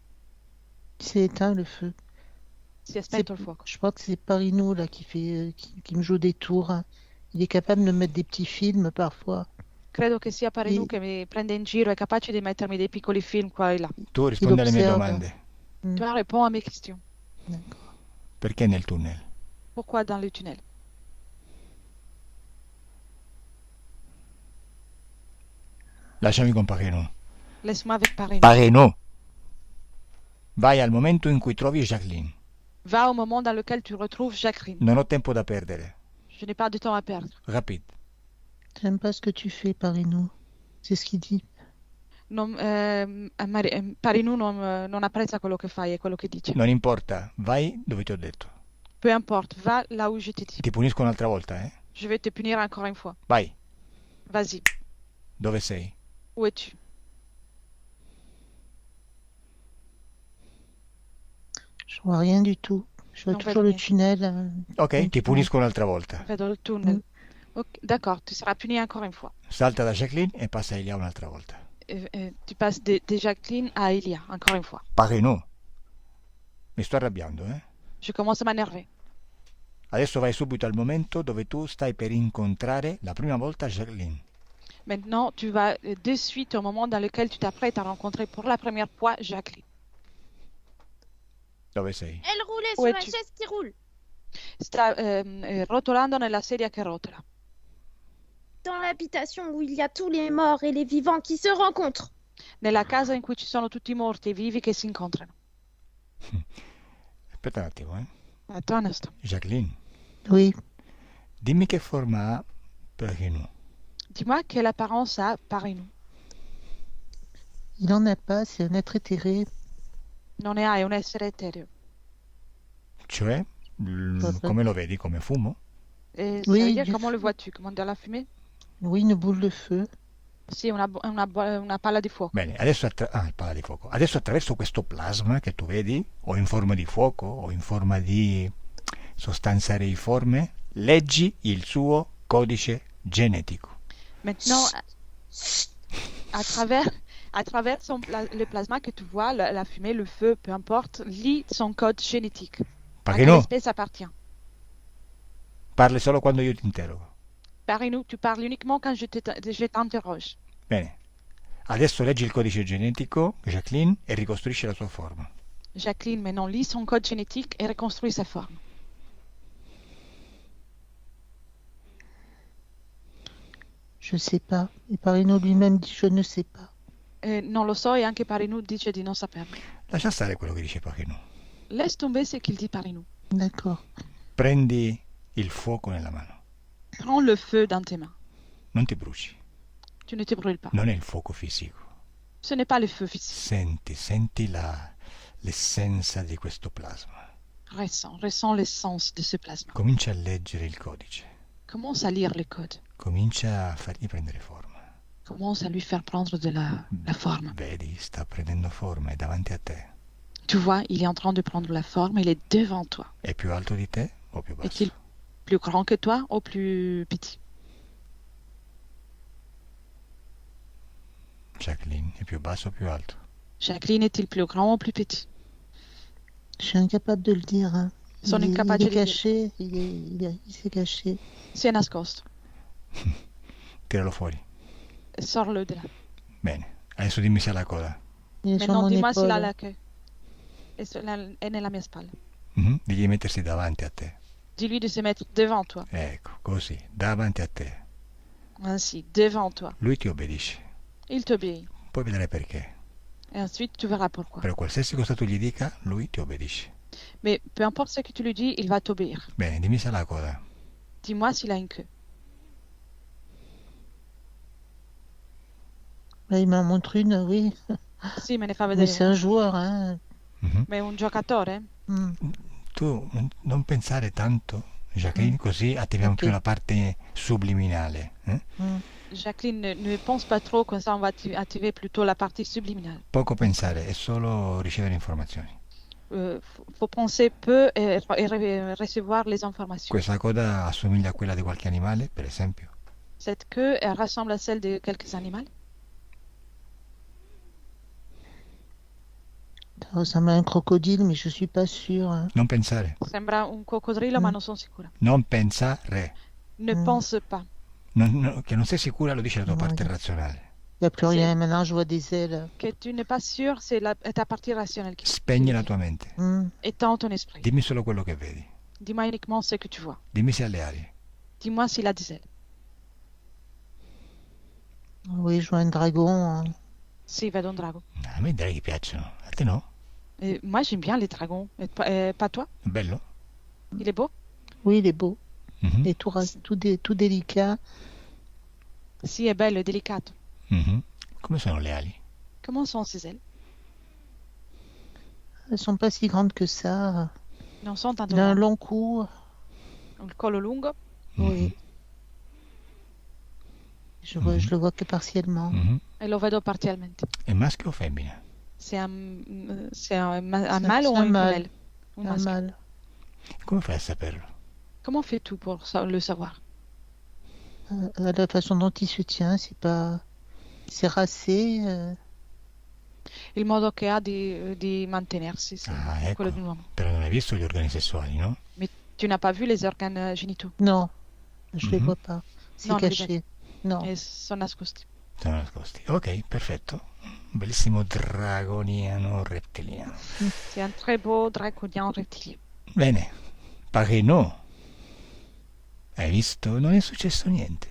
Il s'est éteint le feu. Si è spento il fuoco. Je crois que c'est Parino là qui me joue des tours, hein. Il est capable de me mettre des petits films parfois. Credo che sia Parinu Sì. che mi prende in giro, è capace di mettermi dei piccoli film qua e là. Tu rispondi alle mie osserva. domande. Mm. Tu réponds à mes questions. D'accord. Perché nel tunnel? Pourquoi dans le tunnel? Lasciami con Pareno. Laisse-moi avec Parinu. Pareno. Vai al momento in cui trovi Jacqueline. Va au moment dans lequel tu retrouves Jacqueline. Non ho tempo da perdere. Je n'ai pas de temps à perdre. Rapid. J'aime pas ce que tu fais, Parino. C'est ce qu'il dit. Parinu non apprezza quello che fai e quello che dice. Non importa. Vai dove ti ho detto. Peu importe, va là où je t'ai dit. Ti punisco un'altra volta, eh? Je vais te punir encore une fois. Vai. Vas-y, Dove sei? où es-tu? Je vois rien du tout. Je vois Non, toujours vedo le tunnel. Ok, ti punisco un'altra volta. Vedo il tunnel. Ok, d'accord, tu seras puni encore une fois. Salta da Jacqueline e passa a Elia un'altra volta. Tu passes de Jacqueline à Elia, encore une fois. Pareno. Mi sto arrabbiando, eh? Je commence à m'énerver. Adesso vai subito al momento dove tu stai per incontrare la prima volta Jacqueline. Maintenant, tu vas de suite au moment dans lequel tu t'apprêtes à rencontrer pour la première fois Jacqueline. Dove sei? Elle roulait Où sur la es-tu? chaise qui roule. Sta rotolando nella sedia che rotola. Dans l'habitation où il y a tous les morts et les vivants qui se rencontrent. Nella casa in cui ci sono tutti i morti e i vivi che si incontrano. Aspetta un attimo, eh? Attends un instant. Jacqueline, Oui, dimmi che forma ha Pareno. Dis-moi quelle apparence a Parinu. il en a pas, c'est un être éthéré. Non ne ha, è un essere etereo. Cioè, come lo vedi? Come fumo? Et Oui, ça veut dire, du comment feu. le vois-tu? Comment dire la fumée? Oui, une boule de feu. Sì, una palla di fuoco. Bene, adesso il palla di fuoco. Adesso attraverso questo plasma che tu vedi, o in forma di fuoco, o in forma di sostanza reiforme, leggi il suo codice genetico. Maintenant, à travers le plasma que tu vois, la fumée, le feu, peu importe, lis son code génétique. À quelle Pareno, espèce appartient? parli solo quando io ti interrogo. Parinu, tu parles uniquement quand je t'interroge. Bene, adesso leggi il codice genetico, Jacqueline, e ricostruisci la sua forma. Jacqueline, maintenant, lis son code génétique et reconstruis sa forme. Je sais pas. Et Parino lui-même dit je ne sais pas. Non lo so e anche Parinu dice di non saperlo. Lascia stare quello che dice Pareno. Laisse tomber ce qu'il dit Parinu. D'accord. Prendi il fuoco nella mano. Prends le feu dans tes mains. Non ti bruci. Tu ne te brûles pas. Non è il fuoco fisico. Ce n'est pas le feu physique. Senti l'essenza di questo plasma. Ressens l'essence de ce plasma. Comincia a leggere il codice. Commence à lire les codes. Comincia a fargli prendere forma. commence à lui faire prendre de la forme. Vedi, sta prendendo forma, è davanti a te. Tu vois, il est en train de prendre la forme, il est devant toi. È più alto di te o più basso? Est-il plus grand que toi ou plus petit? Jacqueline, è più basso o più alto? Jacqueline est-il plus grand ou plus petit? Je suis incapable de le dire. Hein. Sono Il incapace est di dire. caché, il s'est caché. Si è nascosto. Tiralo fuori. Sors-le de là. Bene, adesso dimmi se ha la coda. Il est sur Maintenant, mon dis-moi s'il a épaule. la queue. È nella mia spalla. Mhm. Digli di mettersi davanti a te. Dis-lui de se mettre devant toi. Ecco, così, davanti a te. Ainsi, devant toi. Lui ti obbedisce. Il t'obéit. Puoi vedere perché. Et ensuite, tu verras pourquoi. Per qualsiasi cosa tu gli dica, lui ti obbedisce. Mais peu importe ce que tu lui dis, il va t'obéir. Bene, dimmi se ha la coda. Dis-moi s'il a une queue. Là, il m'en montre une, oui. Sì, me ne fa Mais vedere. c'est un joueur, hein. Mhm. Ma è un giocatore? Hmm. Tu non pensare tanto, Jacqueline, così attiviamo Ok. più la parte subliminale. Hmm. Jacqueline, ne pense pas trop, comme ça on va activer plutôt la partie subliminale. Poco pensare, è solo ricevere informazioni. Faut penser peu et recevoir les informations. Questa coda assomiglia a quella di qualche animale, per esempio. Cette queue, elle ressemble à celle de quelques animaux. Ça ressemble à un crocodile, mais je suis pas sûre. Hein. Non pensare. Sembra un coccodrillo, ma non sono sicura. Non pensare. Ne pense pas. Che non sei sicura lo dice la tua No, parte io- razionale. Il n'y a plus C'est- rien. Maintenant, je vois des ailes. Que tu n'es pas sûr, c'est ta partie rationnelle qui Spegni la tua mente. Hmm. étend ton esprit. Dimmi solo quello che vedi. Dis-moi uniquement ce que tu vois. Dimmi se ha le ali. Dis-moi s'il a des ailes. Oui, je vois un dragon. Hein. Si, vedo un drago. A me i draghi piacciono, a te no? Et moi, j'aime bien les dragons. Et pas toi? È bello? Il est beau? Oui, il est beau. Mhm. Il est tout délicat. Si, è bello, è delicato. Mhm. Come sono le ali? Comment sont ses ailes? Elles sont pas si grandes que ça. Non sono tanto Il a un grandi. long cou. Il collo lungo. Oui. Je le vois que partiellement. Mhm. E lo vedo parzialmente. È maschio o femmina? C'est un mâle C'est ou un une mâle. femelle? Un Un masque. mâle. Come fai a saperlo? Comment fais-tu pour le savoir? La façon dont il se tient, c'est racé. Il modo che ha di mantenersi, sì, Ah, ecco. quello di un uomo. Però non hai visto gli organi sessuali, no? Tu n'as pas vu les organes génitaux? Non, je les Mhm. vois pas. C'est Non, non, les caché. Non. E sono nascosti. Sono nascosti. Ok, perfetto. Un bellissimo dragoniano rettiliano. C'est un très beau dragonien reptilien. Bene. Pare no. Hai visto? Non è successo niente.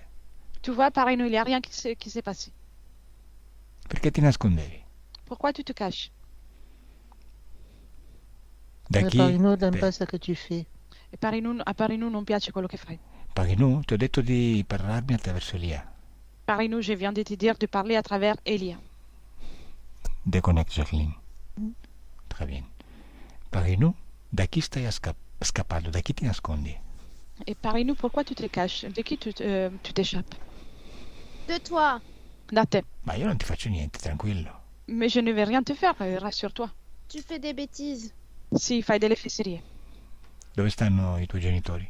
Tu vois, pareil, il n'y a rien qui s'est passé. Perché ti nascondevi? Pourquoi tu te caches? Da chi? Parino n'aime Beh, pas ça que tu fais. E a Parinu non piace quello che fai. Paginu, ti ho detto di parlarmi attraverso Elia. Parinu, je viens de te dire de parler à travers Elia. Deconnect, Jacqueline. Très bien. Paginu, da chi stai scappando? Da chi ti nascondi? Et Parinu, pourquoi tu te caches? De qui tu t'échappes? De toi. Da te. Ma io non ti faccio niente, tranquillo. Mais je ne vais rien te faire, rassure-toi. Tu fais des bêtises. Si, fai delle fesserie. Dove stanno i tuoi genitori?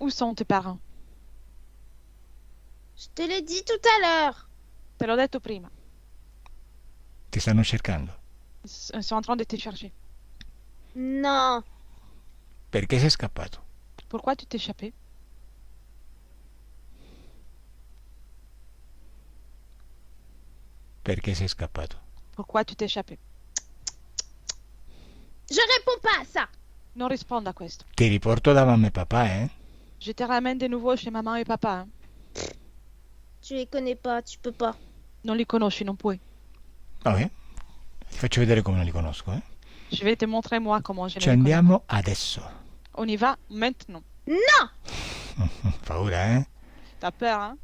Où sont tes parents? Je te l'ai dit tout à l'heure. Te l'ho detto prima. Ti stanno cercando. Ils sont en train de te chercher. Non. Perché sei scappato? Pourquoi tu t'es échappé? Perché sei scappato? Pourquoi tu t'es échappé? Je réponds pas à ça. Non risponda a questo. Ti riporto da mamma e papà, eh? Je te ramène de nouveau chez maman et papa. Hein? Tu les connais pas, tu peux pas. Non li conosci, non puoi. Ok. Ti faccio vedere come non li conosco, eh? Je vais te montrer moi comment je Ci les connais. andiamo adesso. On y va maintenant. Paura, eh? T'as peur, hein?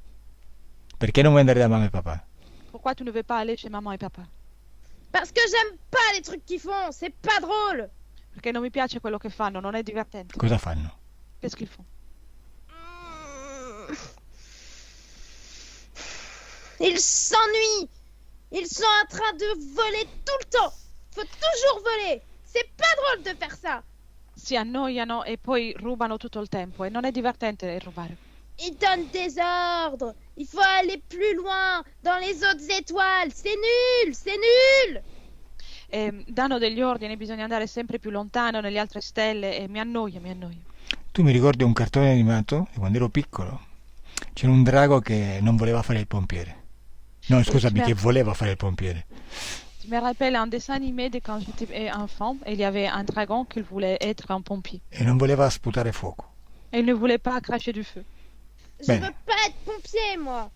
Perché non vuoi andare da mamma e papà? Pourquoi tu ne veux pas aller chez maman et papa? Parce que j'aime pas les trucs qu'ils font, c'est pas drôle. Perché non mi piace quello che fanno, non è divertente. Cosa fanno? Qu'est-ce qu'ils font? Ils s'ennuient. Ils sont en train de voler tout le temps. Faut toujours voler. C'est pas drôle de faire ça. Si annoiano e poi rubano tutto il tempo e non è divertente rubare. Ils donnent des ordres. Il faut aller plus loin, dans les autres étoiles. C'est nul, c'est nul. Danno degli ordini, bisogna andare sempre più lontano nelle altre stelle e mi annoia. Tu mi ricordi un cartone animato di quando ero piccolo? C'era un drago che non voleva fare il pompiere. No, scusami, che voleva fare il pompiere. Je me rappelle un dessin animé de quand j'étais enfant et il y avait un dragon qui voulait être un pompier. E non voleva sputare fuoco. Et il ne voulait pas cracher du feu. Je Bene. veux pas être pompier, moi.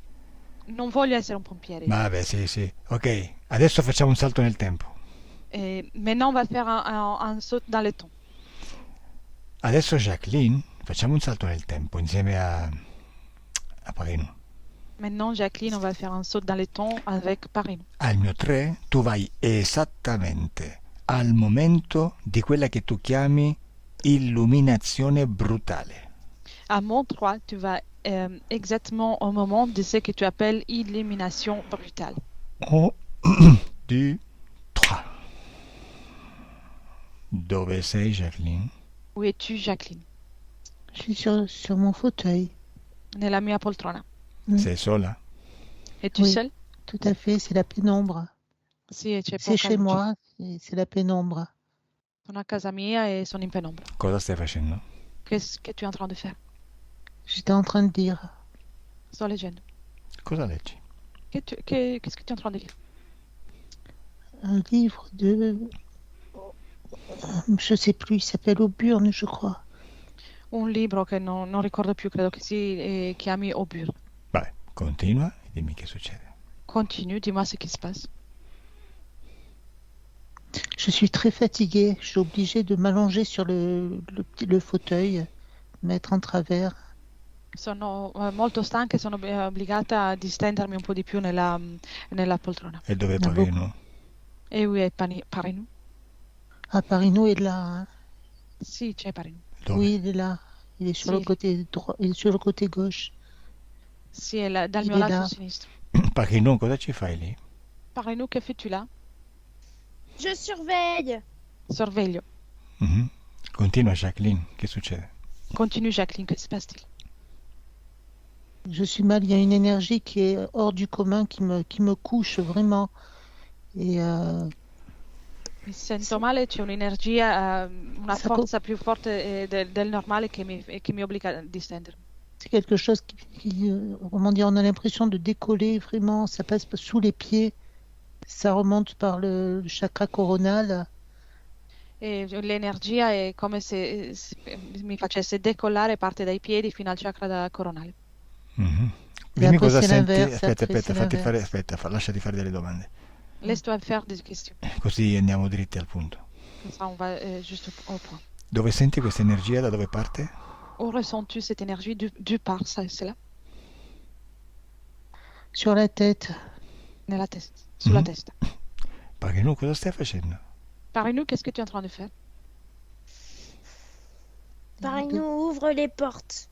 Non voglio essere un pompiere. Vabbè, sì. Ok, adesso facciamo un salto nel tempo. Maintenant, on va faire un saut dans le temps. Adesso Jacqueline, facciamo un salto nel tempo insieme a Parino. Maintenant, Jacqueline, on va faire un saut dans le temps avec Parino. Al mio 3 tu vai esattamente al momento di quella che tu chiami illuminazione brutale. À mon 3, tu vas exactement au moment de ce que tu appelles illumination brutale. 1, 2, 3. Dove sei, Jacqueline? Où es-tu, Jacqueline? Je suis sur mon fauteuil. Nella mia poltrona. Sei sola? Es-tu Oui. seule? Tout à fait, c'est la pénombre. Sì, c'è C'est poca chez luce. moi, c'est la pénombre. Sono a casa mia e sono in penombra. Cosa stai facendo? Qu'est-ce que tu es en train de faire? J'étais en train de dire, Sto leggendo. Cosa leggi? Qu'est-ce que tu es en train de lire? un livre de... Je sais plus, il s'appelle Auburn, je crois. Un libro che non ricordo più, credo che si chiami Obur. Vabbè, continua e dimmi che succede. Continue, dis-moi ce qui se passe. Je suis très fatiguée, je suis obligée de m'allonger sur le fauteuil, mettre en travers. Sono molto stanca e sono obbligata a distendermi un po' di più nella poltrona. E dove è Ma Parino? E où est Parino? Ah, Parino est là. Hein. Sì, c'è Parino. Dove? Oui, il est là. Il est sur Si. le côté droit, il est sur le côté gauche. Sì, è dal Il mio è lato là. sinistro. Parino, cosa ci fai lì? Parino, che fais-tu là? Je surveille. Sorveglio. Mhm. Continua, Jacqueline, che succede? Continue, Jacqueline, que se passe-t-il? Je suis mal, il y a une énergie qui est hors du commun, qui me couche vraiment. Et Mi sento male, c'è un'energia, una Ça forza più forte del normale che mi obbliga a distendermi. c'est quelque chose comment dire, on a l'impression de décoller vraiment, ça passe sous les pieds, ça remonte par le chakra coronal. E l'energia è come se mi facesse decollare, parte dai piedi fino al chakra coronale. Mhm. E Dimmi poi cosa c'est senti. l'inverse, Aspetta, après c'est fatti fare, l'inverse. lasciati fare delle domande. Laisse-toi faire des questions. Così andiamo dritti al punto. Comme ça, on va juste au point. Dove senti questa energia? Da dove parte? Où ressens-tu cette énergie du part, ça, c'est là, Sur la tête, nella testa, sulla Mhm. testa. Parino, cosa stai facendo? Parle-nous, qu'est-ce que tu es en train de faire? Parino, ouvre les portes.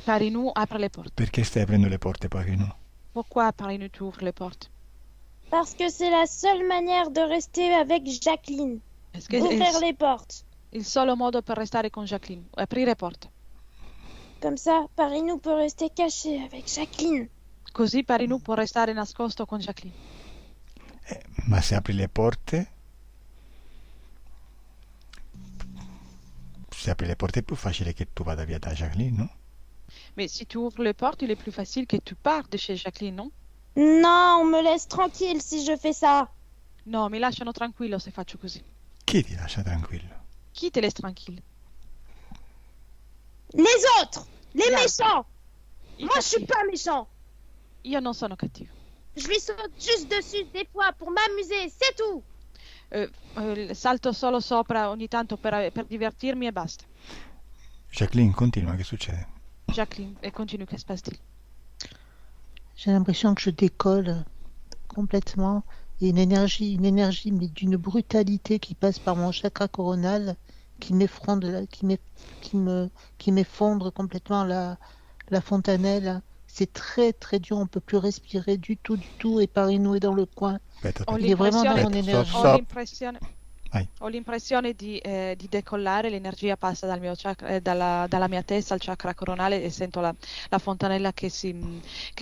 Parle-nous, apre les portes. Perché stai aprendo le porte, Parino? Pourquoi Parle-nous, tu ouvres les portes? Parce que c'est la seule manière de rester avec Jacqueline. Est-ce que Ouvrir les portes. il solo modo per restare con Jacqueline? Aprire porte. Comme ça, Parino peut rester caché avec Jacqueline. Così Parinu può restare nascosto con Jacqueline. Ma se apri le porte... Se apri le porte è più facile che tu vada via da Jacqueline, no? Mais si tu ouvres les portes, il est plus facile que tu partes de chez Jacqueline, non? Non, on me laisse tranquille si je fais ça. No, mi lasciano tranquillo se faccio così. Chi ti lascia tranquillo? Chi te laisse tranquille? Les autres, les Bien. méchants. I Moi, je suis cattivi. pas méchant. Io non sono cattivo. Je lui saute juste dessus des fois pour m'amuser, c'est tout. Salto solo sopra ogni tanto per divertirmi e basta. Jacqueline, continua, che succede? Jacqueline, et continue, que se passe-t-il? j'ai l'impression que je décolle complètement. Et une énergie, mais d'une brutalité qui passe par mon chakra coronal, qui m'effondre complètement la fontanelle. c'est très très dur, on peut plus respirer du tout, et Parinou est dans le coin. Aspetta, Ho aspetta. Il est vraiment dans l'impressione, mon énergie. Stop. ho l'impressione, Vai. ho l'impressione di decollare, l'energia passa dal mio chakra, dalla mia testa al chakra coronale e sento la fontanella che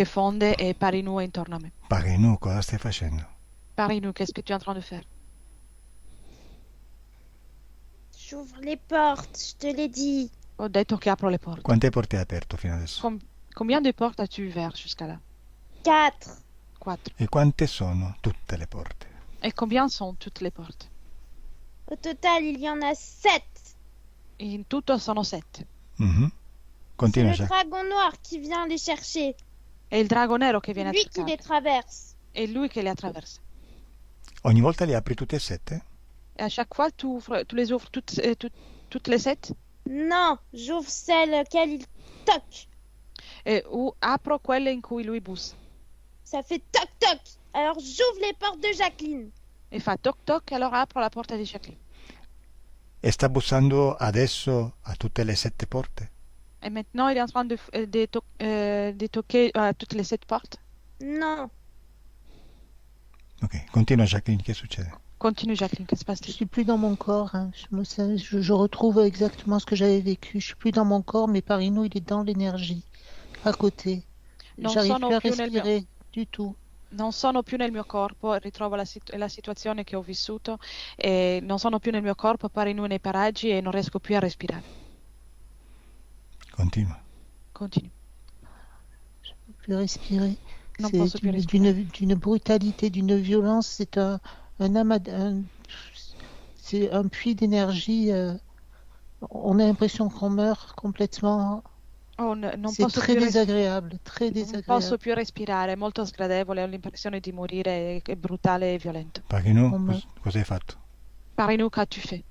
fonde e Parinu è intorno a me. Parinu, cosa stai facendo? Parinu, qu'est-ce que tu es en train de faire? J'ouvre les portes, je te l'ai dit. Ho detto che apro le porte. Quante porte hai aperto fino adesso? Combien de portes as-tu ouvert jusqu'à là? 4. 4. E quante sono tutte le porte? Et combien sont toutes les portes? Au total, il y en a 7. In tutto sono 7. Mhm. C'est Continua, le Jacques. dragon noir qui vient les chercher. È il drago nero che C'est viene a lui qui les cercare. traverse. È lui che le attraversa. Ogni volta li apri tutte e 7? Et à chaque fois, tu les ouvres toutes les 7? Non, j'ouvre celle auquel il toque. E apro quelle in cui lui bussa. Ça fait toc toc. Alors j'ouvre les portes de Jacqueline. E fa toc toc, allora apro la porta di Jacqueline. E sta bussando adesso a tutte le 7 porte? Et maintenant, il est en train de toquer à toutes les 7 portes. Non, Ok, continua Jacqueline, che succede? Continue, Jacqueline, qu'est-ce qui se Je passe? suis plus dans mon corps. Hein. Je retrouve exactement ce que j'avais vécu. Je suis plus dans mon corps, mais Parinou, il est dans l'énergie, à côté. Non J'arrive sono plus à più nel mio- respirer du tout. Non sono più nel mio corpo, ritrovo la situazione che ho vissuto e non sono più nel mio corpo, pare in nei paraggi e non riesco più a respirare. Continua. Continue. Plus respirer. Non C'est posso più respirare. d'une brutalité, d'une violence. C'est un amas, c'est un puits d'énergie. On a l'impression qu'on meurt complètement. Oh, non C'est posso très più désagréable, très non désagréable. posso più respirare, è molto sgradevole, ho l'impressione di morire, è brutale e violento. Parinu, Oh, ma- cosa hai fatto? Parinu, qu'as-tu fait?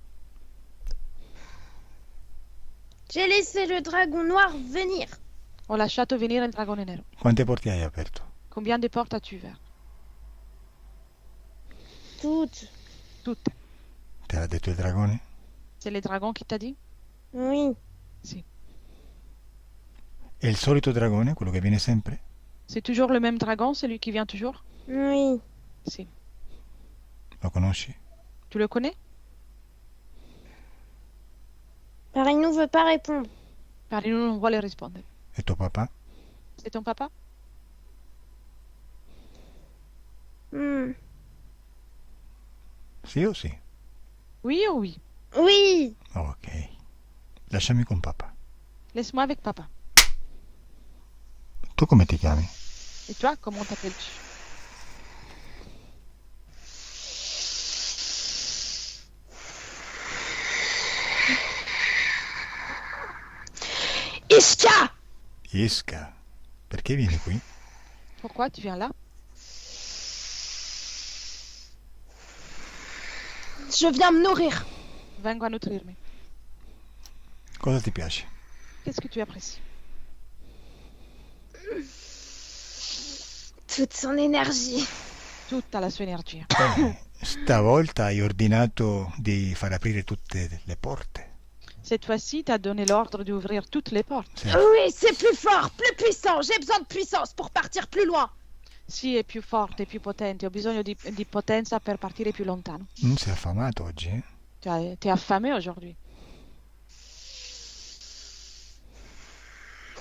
j'ai laissé le dragon noir venir. Ho lasciato venire il dragone nero. Quante porte hai aperto? Combien de portes as-tu ouvert? Toutes. Tutte. Te l'ha detto il dragone? C'est le dragon qui t'a dit? Oui. Sì. È il solito dragone, quello che viene sempre? C'est toujours le même dragon, celui qui vient toujours? Oui. Sì. Lo conosci? Tu le connais? Parinou veut pas répondre. Parinu non vuole rispondere. E tuo papà? C'est ton papa? Hmm. Sì o sì? Oui ou oui? Oui. Ok. Lasciami con papà. Laisse-moi avec papa. Tu come ti chiami? Et toi, comment t'appelles-tu? Ishka. Iska. Perché vieni qui? Pourquoi tu viens là? Je viens me nourrir. Vengo a nutrirmi. Cosa ti piace? Qu'est-ce que tu apprécies? Toute son énergie. Tutta la sua energia. Stavolta hai ordinato di far aprire tutte le porte. Cette fois-ci, tu as donné l'ordre d'ouvrir toutes les portes. Sì. Oui, c'est plus fort, plus puissant. J'ai besoin de puissance pour partir plus loin. Sì, è più forte, è più potente. Ho bisogno di potenza per partire più lontano. Sei affamato oggi, eh? T'es affamé aujourd'hui.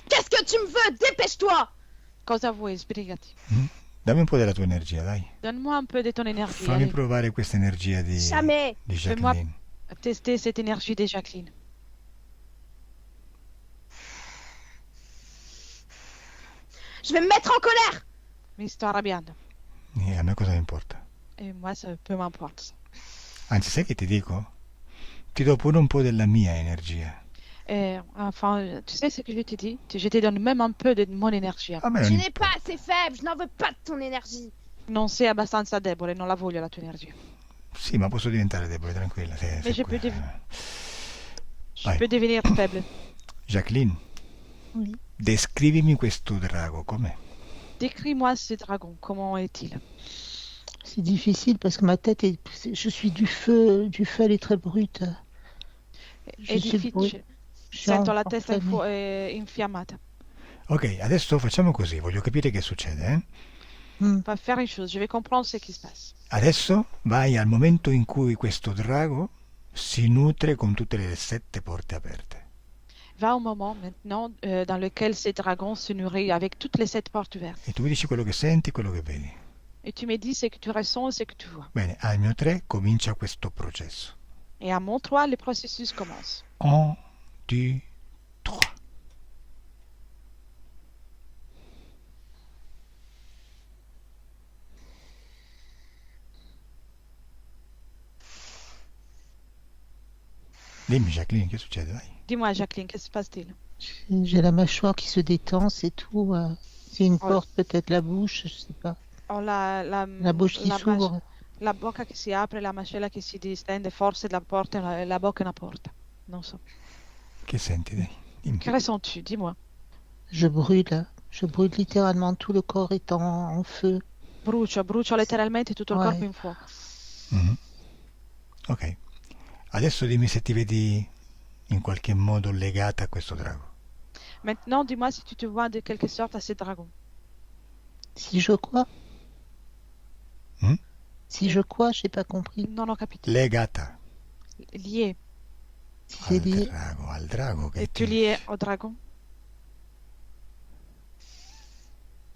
Qu'est-ce que tu me veux? Dépêche-toi. Cosa vuoi? Sbrigati. Dammi un po' della tua energia, dai. Donne-moi un peu de ton énergie. Fammi Allez, provare questa energia Jamais. di Fais-moi- Jacqueline. tester cette énergie de Jacqueline. Je vais me mettre en colère. Mi sto arrabbiando. A me cosa mi importa? Et moi, ça peu m'importe. Ça. Anzi, sai che ti dico? Ti do pure un po' della mia energia. Et enfin, tu sais ce que je te dis? Je te donne même un peu de mon énergie. A me Tu non n'es pas assez faible. Je n'en veux pas de ton énergie. Non sei abbastanza debole, non la voglio la tua energia. Sì, ma posso diventare debole, tranquilla. Mais je peux, Vai. peux devenir faible. Jacqueline, Oui. descrivimi questo drago, com'è? Décris-moi ce dragon, comment est-il? C'est difficile parce que ma tête est. Je suis du feu, elle est très brute. È Je suis difficile. Je suis Sento la en testa famille. infiammata. Ok, adesso facciamo così, voglio capire che succede, eh? Hmm. On va faire une chose, je vais comprendre ce qui se passe. Adesso vai al momento in cui questo drago si nutre con tutte le 7 porte aperte. Va au moment maintenant dans lequel ces dragons se nourrissent avec toutes les 7 portes ouvertes. E tu mi dici quello che senti, quello che vedi. Et tu me dis ce que tu ressens et ce que tu vois. Bene, al mio 3 comincia questo processo. Et à mon 3, le processus commence. 1, 2, 3. Dimmi Jacqueline, che succede? Dai. Dis-moi, Jacqueline, qu'est-ce qui se passe-t-il? J'ai la mâchoire qui se détend, c'est tout. C'est une Ouais. porte, peut-être la bouche, je sais pas. Oh, La bouche qui s'ouvre. La bocca che si apre, la mascella che si distende, forse la porta, la bocca è una porta. Non so. Che senti? Dai. Dimmi. Que ressens-tu? Dis-moi. Je brûle. Je brûle littéralement. Tout le corps est en feu. Brucio letteralmente tutto il Ouais. corpo in fuoco. Mhm. Ok. Adesso dimmi se ti vedi in qualche modo legata a questo drago. Maintenant, dis-moi si tu te vois de quelque sorte à ces dragons. Si je quoi? Hmm? Si je quoi? J'ai pas compris. Non ho capito. Legata Lié. Si c'est lié. al drago che Es-tu lié au dragon?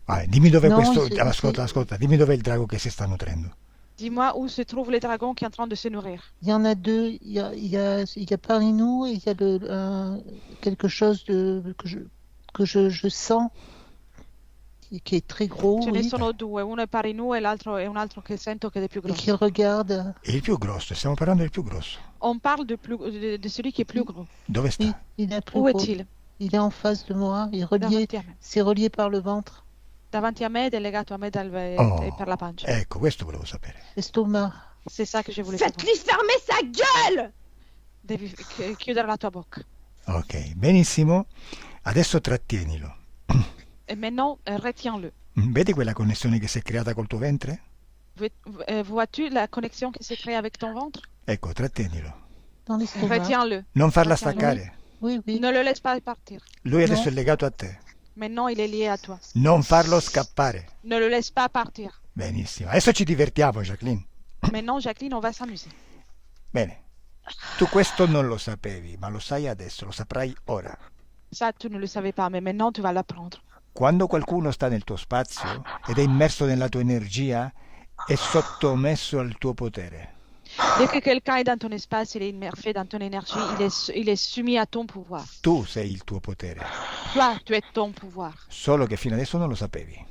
Vai, dimmi dove No, questo... se- Ascolta, ascolta, dimmi dove è il drago che si sta nutrendo. Dis-moi où se trouve le dragon qui est en train de se nourrir. Il y en a deux. Il y a Parinou et il y a quelque chose que je sens qui est très gros, Ce ne oui, sono due, uno è Parinu e l'altro è un altro che sento che è più et grosso. qui regarde. È il più grosso, stiamo parlando del più grosso. On parle de celui qui est plus gros. Dove sta? Oui, il est plus Où gros. est-il? Il est en face de moi. Il est relié. Davanti a me. C'est relié par le ventre, Davanti a me ed è legato a me Oh. e per la pancia. Ecco, questo volevo sapere. l'estomac. C'est ça que je voulais savoir. Faites-lui fermer sa gueule! Devi chiudere la tua bocca. Ok, benissimo. Adesso trattienilo. E maintenant, retiens-le. Vedi quella connessione che si è creata col tuo ventre? Vois-tu la connexion qui s'est créée avec ton ventre? Ecco, trattienilo. Dans l'estomac. Retiens-le. Non farla Retienilo. staccare. Oui, oui. Ne le laisse pas partir. Lui adesso No. è legato a te. Maintenant, il est lié à toi. Non farlo scappare. Ne le laisse pas partir. Benissimo. Adesso ci divertiamo, Jacqueline. Maintenant, Jacqueline, on va s'amuser. Bene. Tu questo non lo sapevi, ma lo sai adesso, lo saprai ora. Ça, tu ne le savais pas, mais maintenant, tu vas l'apprendre. Quando qualcuno sta nel tuo spazio ed è immerso nella tua energia, è sottomesso al tuo potere. Dès que quelqu'un est dans ton espace, il est immergé dans ton énergie, il est soumis à ton pouvoir. Tu sei il tuo potere, Toi, tu es ton pouvoir. solo che fino adesso non lo sapevi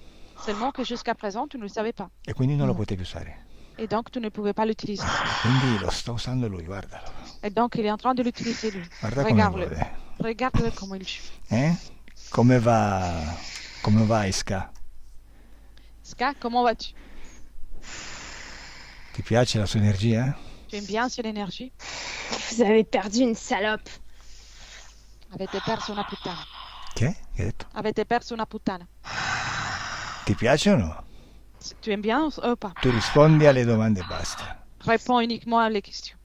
Seulement que jusqu'à présent, tu ne le savais pas. e quindi non lo potevi usare. Et donc, tu ne pouvais pas l'utiliser. Quindi lo sta usando lui, guardalo. Et donc, il est en train de l'utiliser lui. Guarda come Regarde-le. vuole. Regarde-le comment il joue. Come va Iska? Ska, comment vas-tu? Ti piace la sua energia? Tu aimes bien cette énergie? Vous avez perdu une salope. Avete perso una puttana. Che? Che hai detto? Avete perso una puttana. Ti piace o no? Tu aimes bien ou pas? Tu rispondi alle domande e basta. Réponds uniquement à les questions.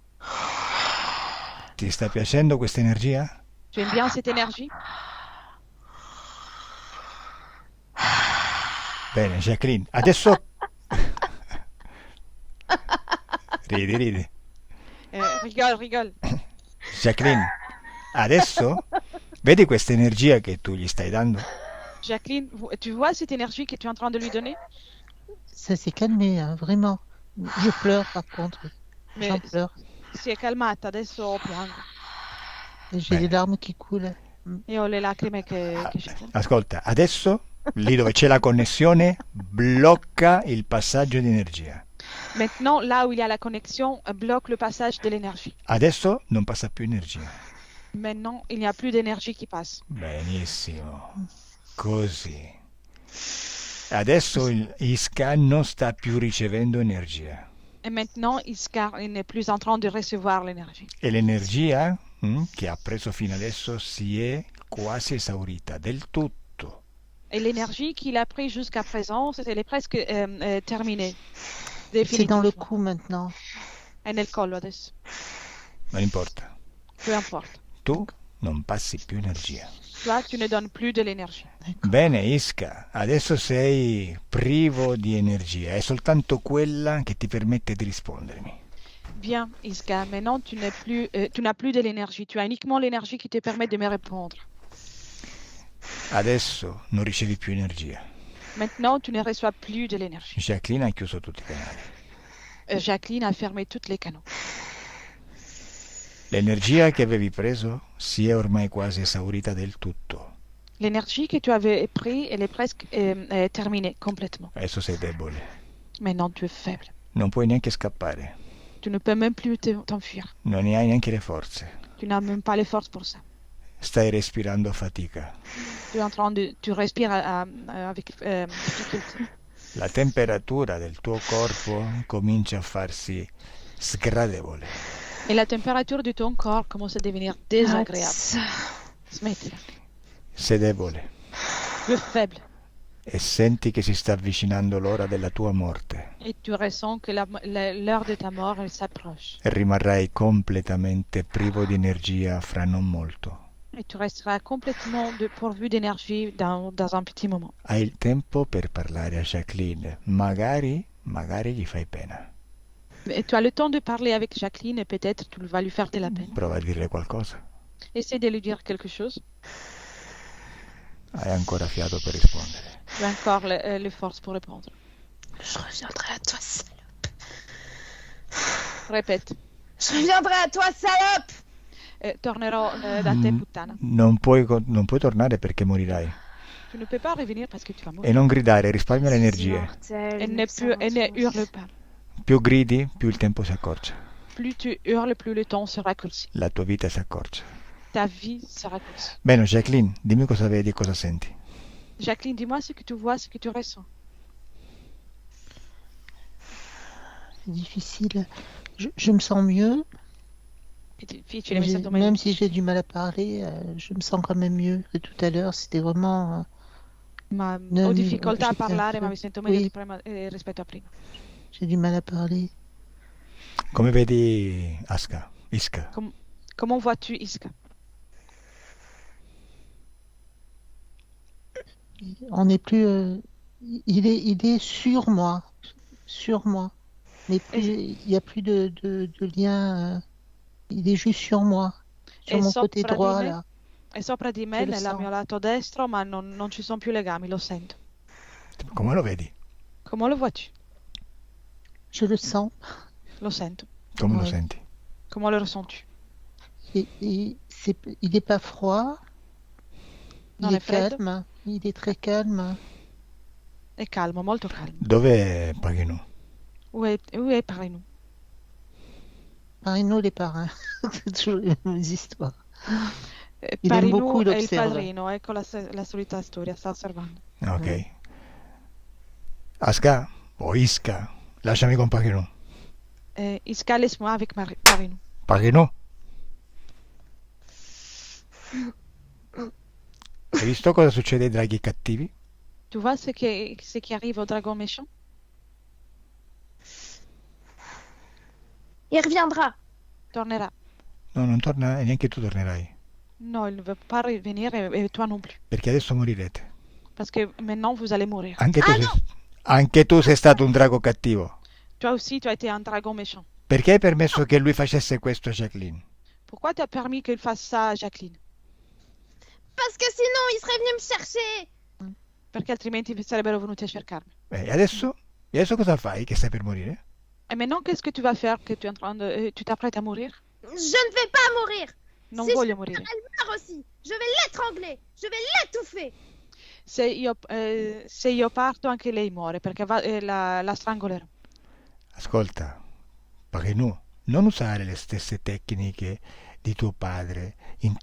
Ti sta piacendo questa energia? Tu aimes bien cette énergie? Bene, Jacqueline, adesso... Ridi. Rigole. Jacqueline, adesso vedi questa energia che tu gli stai dando? Jacqueline, tu vois cette énergie que tu es en train de lui donner? Ça s'est calmé, hein, vraiment. Je pleure par contre. Mais J'en pleure. si è calmata, adesso piango. Et j'ai les larmes qui coulent. E ho le lacrime che scendono. Ascolta, adesso lì dove c'è la connessione blocca il passaggio di energia. Maintenant, là où il y a la connexion, bloque le passage de l'énergie. Adesso non passa più energia. Maintenant, il n'y a plus d'énergie qui passe. Benissimo. Così. Adesso Iska non sta più ricevendo energia. Et maintenant, il n'est plus en train de recevoir l'énergie. E l'energia che ha preso fino adesso si è quasi esaurita del tutto. Et l'énergie qu'il a pris jusqu'à présent, elle est presque terminée. C'est dans le cou maintenant. È nel collo adesso. Non importa. Peu importe. Tu non passi più energia. Toi, tu ne donnes plus de l'énergie. Bene, Iska, adesso sei privo di energia, è soltanto quella che ti permette di rispondermi. Bien, Iska, maintenant tu n'as plus de l'énergie. Tu as uniquement l'énergie qui te permet de me répondre. Adesso non ricevi più energia. Maintenant, tu ne reçois plus de l'énergie. Jacqueline ha chiuso tutti i canali. Jacqueline a fermé tous les canaux. L'energia che avevi preso si è ormai quasi esaurita del tutto. L'énergie que tu avais prise, elle est presque terminée complètement. Adesso sei debole. Maintenant, tu es faible. Non puoi neanche scappare. Tu ne peux même plus t'enfuir. Non ne hai neanche le forze. Tu n'as même pas les forces pour ça. Stai respirando a fatica. Tu respires avec difficulté. La temperatura del tuo corpo comincia a farsi sgradevole. Et la température de ton corps commence à devenir désagréable. Smettila. Sei debole Tu es faible. e senti che si sta avvicinando l'ora della tua morte. Et tu ressens que l'heure de ta mort, elle s'approche. E rimarrai completamente privo di energia fra non molto. Et tu resteras complètement pourvu d'énergie dans un petit moment. Hai il tempo per parlare a Jacqueline. Magari gli fai pena. Et tu as le temps de parler avec Jacqueline et peut-être tu vas lui faire de la peine. Prova a dirle qualcosa. Essaie de lui dire quelque chose. Hai ancora fiato per rispondere. Tu as encore les forces pour répondre. Je reviendrai à toi, salope. Répète. Je reviendrai à toi, salope. Tornerò da te, puttana. Non puoi tornare perché morirai. Tu ne peux pas revenir parce que tu vas E mourir. non gridare, risparmia le energie. Et ne hurle pas. Più gridi, più il tempo si accorcia. Plus tu hurles, plus le temps se raccourcit. La tua vita si accorcia. Ta vie se raccourcit. Bene, Jacqueline, dimmi cosa vedi e cosa senti. Jacqueline, dis-moi ce que tu vois, ce que tu ressens. C'est difficile. Je me sens mieux. Difficile, mi sento meglio. Même si j'ai du mal à parler, je me sens quand même mieux que tout à l'heure. C'était vraiment... Ma Non, ho difficoltà a c'è parlare, senso. ma mi sento meglio Oui. di prima, rispetto a prima. J'ai du mal à parler. Come vedi Iska? Comment vois-tu Iska? On n'est plus... il est sur moi. Sur moi. Mais il n'y a plus de lien. Il est juste sur moi. Sur E mon sopra côté di droit, me? là. È sopra di me, Io lo nel so. mio lato destro, ma non ci sono più legami, lo sento. Come lo vedi? Comment le vois-tu? Je le sens. Lo sento. Come lo Ouais. senti? Comment le ressens-tu? Il n'est pas froid. Non Il è est freddo? calme. Il est très calme. È calmo, molto calmo. Dove è Paghino? Où est Parinu? Parino les parrains. C'est toujours les mêmes histoires. Il aime Parinu beaucoup, il è il observe. padrino, ecco la solita storia, sta osservando. Ok. Aska o Iska, lasciami con Paghino. Iska, laisse-moi avec Parinu. Paghino? Hai visto cosa succede ai draghi cattivi? Tu vois ce qui arrive au dragon méchant? Il reviendra. Tornerà. No, non torna e neanche tu tornerai. No, il ne veut pas revenir et toi non plus. Perché adesso morirete. Parce que maintenant vous allez mourir. Anche tu sei stato un drago cattivo. Toi aussi, tu as été un dragon méchant. Perché hai permesso che lui facesse questo a Jacqueline? Pourquoi tu as permis qu'il fasse ça à Jacqueline? Parce que sinon, il serait venu me chercher. Perché altrimenti sarebbero venuti a cercarmi. E adesso cosa fai che stai per morire? Et maintenant, qu'est-ce que tu vas faire que tu es en train de... tu t'apprêtes à mourir? Je ne vais pas mourir. Non Si voglio morire. Elle meurt aussi. Je vais l'étrangler. Je vais l'étouffer. Se io parto anche lei muore perché la strangolerò. Ascolta, Paghino, non usare le stesse tecniche di tuo padre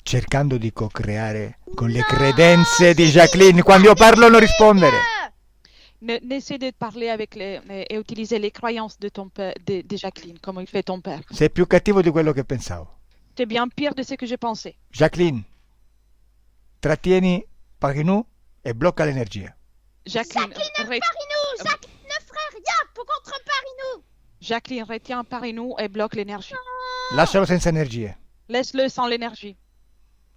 cercando di co-creare con le credenze di Jacqueline. Quando io parlo non rispondere. N'essaie de parler avec et utiliser les croyances de de Jacqueline, comme il fait ton père. Sei più cattivo di quello che pensavo. C'est bien pire de ce que je pensais. Jacqueline, trattieni Paghino e blocca l'energia. Jacqueline, Parinou, Jacqueline ne ferait rien pour contre Parinou. Jacqueline retient Parinou et bloque l'énergie. Lascialo senza energie. Laisse-le sans l'énergie.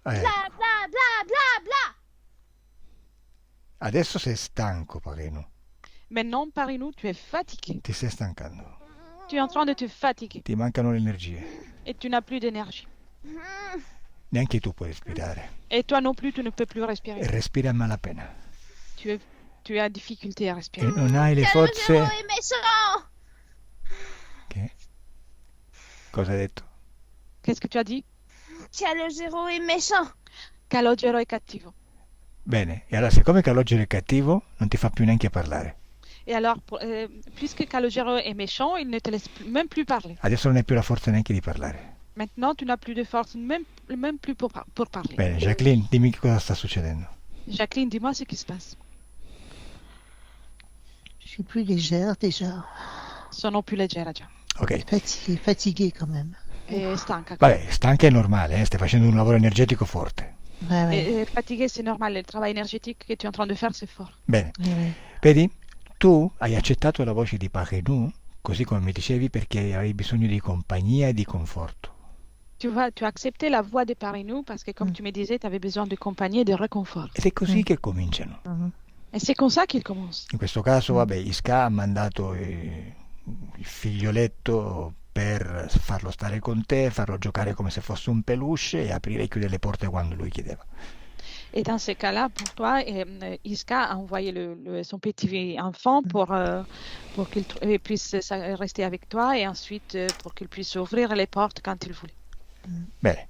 Bla bla bla bla bla Adesso sei stanco, Parino. Maintenant, Parinou, tu es fatigué. Ti stai stancando. Tu es en train de te fatiguer Ti mancano le energie. et tu n'as plus d'énergie. Neanche tu puoi respirare. Et toi non plus, tu ne peux plus E respirer. respiri a malapena. Tu as difficulté à E respirer. non hai le Calogero forze... est méchant. Che? Cosa hai detto? Qu'est-ce que tu as dit? Calogero est méchant. Calogero è cattivo. Bene, e allora siccome Calogero è cattivo, non ti fa più neanche parlare. Et alors, puisque Calogero est méchant, il ne te laisse même plus parler. Adesso non hai più la forza neanche di parlare. Maintenant, tu n'as plus de force, même plus pour parler. Bene, Jacqueline, dimmi che cosa sta succedendo. Jacqueline, dis-moi ce qui se passe. Je suis plus légère déjà. Sono più leggera già. Ok. Fatiguée quand même. E stanca. Vabbè, stanca è normale, stai facendo un lavoro energetico forte. Ouais. Et fatiguée, c'est normal. Le travail énergétique que tu es en train de faire, c'est fort. Bene, Ouais. vedi? Tu hai accettato la voce di Parinu, così come mi dicevi, perché avevi bisogno di compagnia e di conforto. Tu vois, tu as accepté la voix de Parinou parce que, comme tu me disais, tu avais besoin de compagnie et de réconfort. Ed è così che cominciano. Mhm. Et c'est comme ça qu'il commence. In questo caso, vabbè, Iska ha mandato il figlioletto per farlo stare con te, farlo giocare come se fosse un peluche e aprire e chiudere le porte quando lui chiedeva. Et dans ce cas-là, pour toi, Iska a envoyé son petit enfant pour qu'il puisse rester avec toi et ensuite pour qu'il puisse ouvrir les portes quand il voulait. Bene.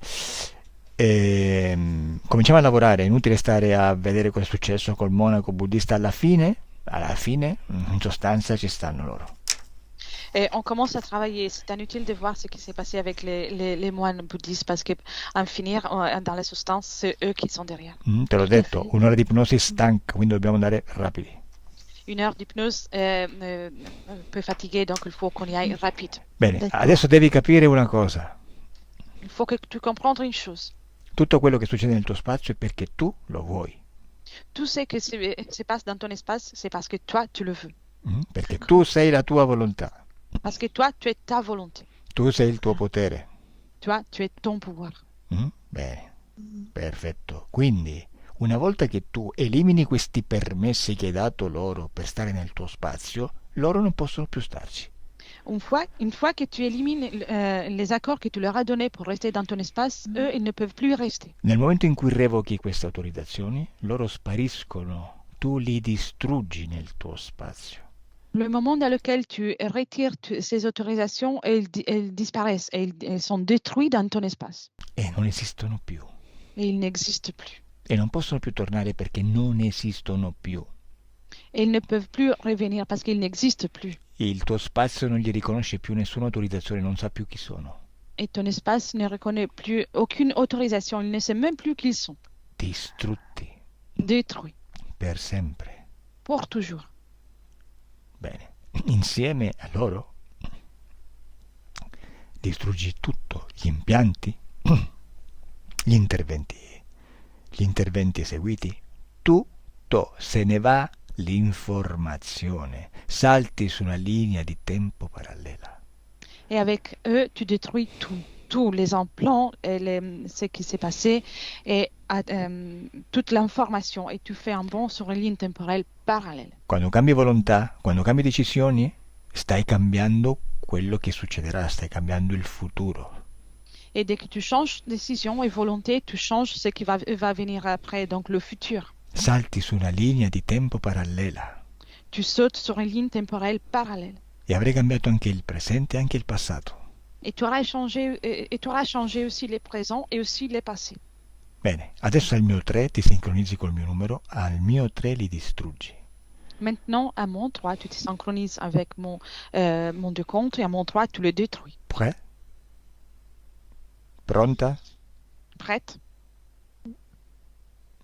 Cominciamo a lavorare, è inutile stare a vedere cosa è successo col monaco buddista alla fine, in sostanza ci stanno loro. Et on commence à travailler. C'est inutile de voir ce qui s'est passé avec les moines bouddhistes parce que, en finir, dans la substance, c'est eux qui sont derrière. Te l'ho detto, un'ora di ipnosi stanca, quindi dobbiamo andare rapidi. Une heure d'hypnose peut fatiguer, donc il faut qu'on y aille rapide. Bene, D'accordo. adesso devi capire una cosa. Il faut que tu comprennes une chose. Tutto quello che succede nel tuo spazio è perché tu lo vuoi. Tout ce qui se passe dans ton espace, c'est parce que toi, tu le veux. Perché tu sei la tua volontà. Parce que toi, tu es ta volonté. Tu sei il tuo potere. Toi, tu es ton pouvoir. Bene, perfetto. Quindi, una volta che tu elimini questi permessi che hai dato loro per stare nel tuo spazio, loro non possono più starci. Une fois que tu élimines les accords que tu leur as donnés pour rester dans ton espace, eux, ils ne peuvent plus y rester. Nel momento in cui revochi queste autorizzazioni, loro spariscono. Tu li distruggi nel tuo spazio. Le moment dans lequel tu retires ces autorisations, elles disparaissent et elles sont détruites dans ton espace. E non esistono più. Et ils n'existent plus. E non possono più tornare perché non esistono più. Et ils ne peuvent plus revenir parce qu'ils n'existent plus. Il tuo spazio non gli riconosce più nessuna autorizzazione, non sa più chi sono. Et ton espace ne reconnaît plus aucune autorisation. Il ne sait même plus qui ils sont. Distrutti Détruits. per sempre. Pour toujours. Bene, insieme a loro distruggi tutto, gli impianti, gli interventi eseguiti, tutto, se ne va l'informazione, salti su una linea di tempo parallela. Et avec eux, tu détruis tout. Tous les implants, et ce qui s'est passé, et toute l'information. Et tu fais un bond sur une ligne temporelle parallèle. Quando cambi volontà, quando cambi decisioni, stai cambiando quello che succederà, stai cambiando il futuro. Et dès que tu changes décision et volonté, tu changes ce qui va venir après, donc le futur. Salti su una linea di tempo parallela. Tu sautes sur une ligne temporelle parallèle. E avrai cambiato anche il presente e anche il passato. Et tu auras changé aussi les présents et aussi les passés. Bene, adesso al mio 3 ti sincronizzi col mio numero, al mio 3 li distruggi. Maintenant, à mon 3, tu te synchronises avec mon 2 compte et à mon 3, tu le détruis. Prêt? Pronta? Prête?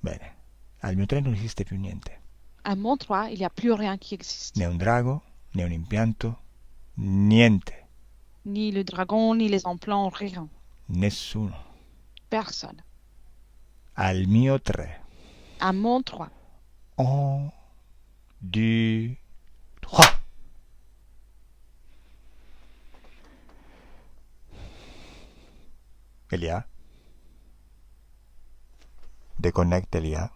Bene, al mio 3 non esiste più niente. À mon 3, il n'y a plus rien qui existe. Né un drago, né un impianto, niente. Ni le dragon, ni les implants, rien. Nessuno. Personne. Al mio 3. À mon 3. 1, 2, 3. Elia? Déconnecte Elia.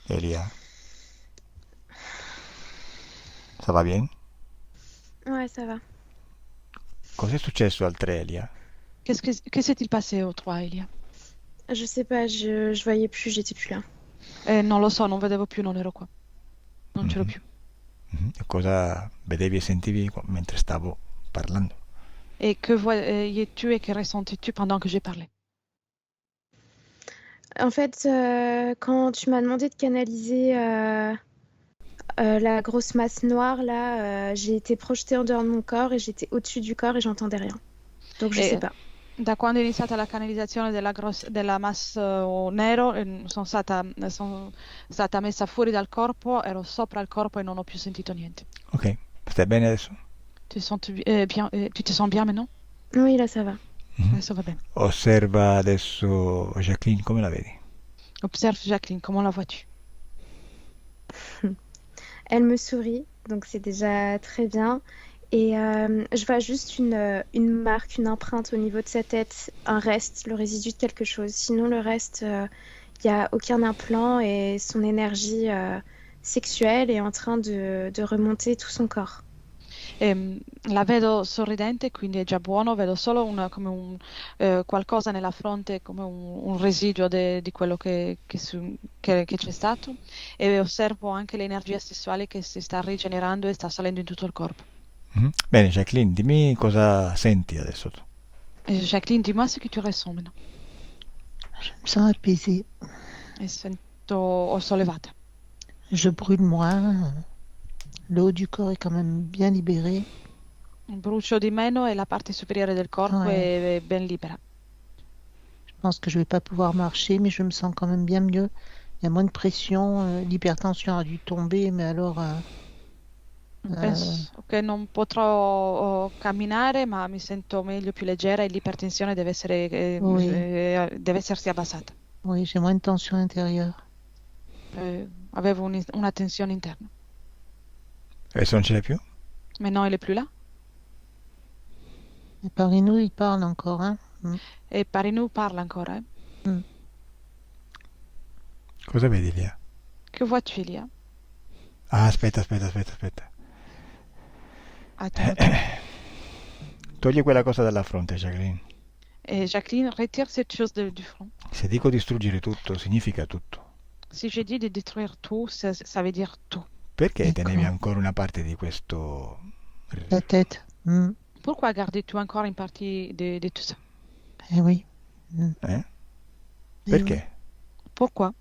Elia? Ça va bien? Ouais, ça va. Cos'è successo al 3, Elia? Que s'est-il passé au 3, Elia? Je sais pas, je voyais plus, j'étais plus là. Non lo so, non vedevo più, non ero qua. Non c'ero Mhm, più. mhm. E cosa vedevi e sentivi mentre stavo parlando? Et que voyais-tu et que ressentais-tu pendant que j'ai parlé? En fait, quand tu m'as demandé de canaliser la grosse masse noire, là, j'ai été projetée en dehors de mon corps et j'étais au-dessus du corps et j'entendais rien. Donc je sais E pas. da quando è iniziata la canalizzazione della massa nero, sono stata messa fuori dal corpo, ero sopra il corpo e non ho più sentito niente. Ok, stai bene adesso? Tu te sens bien maintenant? Oui, là, ça va. Mhm. Adesso va bene. Osserva adesso Jacqueline, come la vedi? Observe Jacqueline, comment la vois-tu? Elle me sourit, donc c'est déjà très bien. Et je vois juste une marque, une empreinte au niveau de sa tête, un reste, le résidu de quelque chose. Sinon, le reste, il n'y a aucun implant et son énergie sexuelle est en train de remonter tout son corps. La vedo sorridente, quindi è già buono, vedo solo qualcosa nella fronte, come un residuo di quello che c'è stato, e osservo anche l'energia sessuale che si sta rigenerando e sta salendo in tutto il corpo. Mhm. Bene, Jacqueline, dimmi cosa senti adesso tu. Jacqueline, dis-moi ce que tu ressens maintenant. Je me sens apaisée. E sento sollevata. Je brûle moins. Le haut du corps est quand même bien libéré. Brucio di meno e la parte superiore del corpo Ouais. è ben libera. Je pense que je vais pas pouvoir marcher, mais je me sens quand même bien mieux. Il y a moins de pression. L'hypertension a dû tomber, mais alors Penso che non potrò camminare, ma mi sento meglio, più leggera e l'ipertensione oui, deve essersi abbassata. oui, j'ai moins de tension intérieure. Avevo una tensione interna. Adesso non ce l'hai più? Maintenant, elle est plus là. Et Parino, il parle encore, hein. E Parinou parla ancora. Mm. Cosa vedi, Elia? Que vois-tu, Elia? Ah, aspetta. Attends. Togli quella cosa dalla fronte, Jacqueline. Et Jacqueline, retire cette chose du front. Se dico distruggere tutto, significa tutto. Si j'ai dit de détruire tout, ça veut dire tout. Perché Ecco. tenevi ancora una parte di questo... La tête. Pourquoi garder-tu encore une partie de tout ça? Eh oui. Eh? Eh Perché? oui. Pourquoi?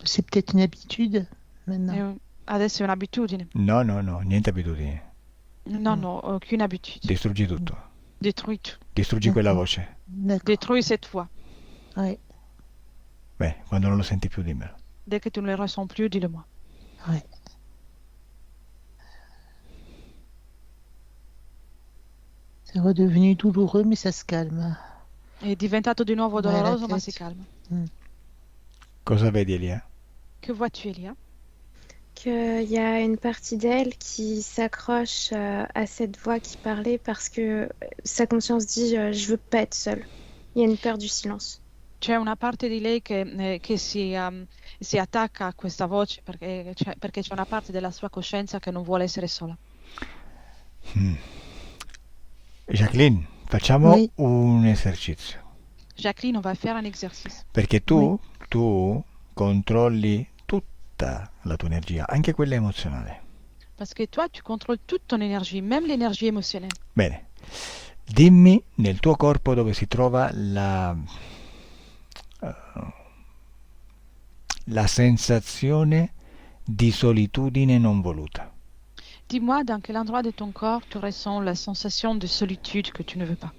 C'est peut-être une habitude maintenant. Adesso è un'abitudine. No, niente abitudini. Non, aucune habitude. Distruggi tutto. Détruis tout. Distruggi quella voce. D'accord. Détruis cette voix. Ouais. Beh, quando non lo senti più dimmelo. Dès que tu ne le ressens plus, dis-le-moi. Ouais. C'est redevenu douloureux, mais ça se calme. È diventato di nuovo Ouais, la doloroso, ma tête. si calma. Cosa vedi, Elia? Que vois-tu, Elia? Qu'il y a une partie d'elle qui s'accroche à cette voix qui parlait parce que sa conscience dit je veux pas être seule. Il y a une peur du silence. C'è una parte di lei che si attacca a questa voce perché c'è una parte della sua coscienza che non vuole essere sola. Jacqueline, facciamo Oui. un esercizio. Jacqueline, on va faire un exercice. Perché tu controlli tutta la tua energia, anche quella emozionale. Parce que toi, tu contrôles toute ton énergie, même l'énergie émotionnelle. Bene, dimmi nel tuo corpo dove si trova la sensazione di solitudine non voluta. Dis-moi dans quel endroit de ton corps tu ressens la sensation de solitude que tu ne veux pas.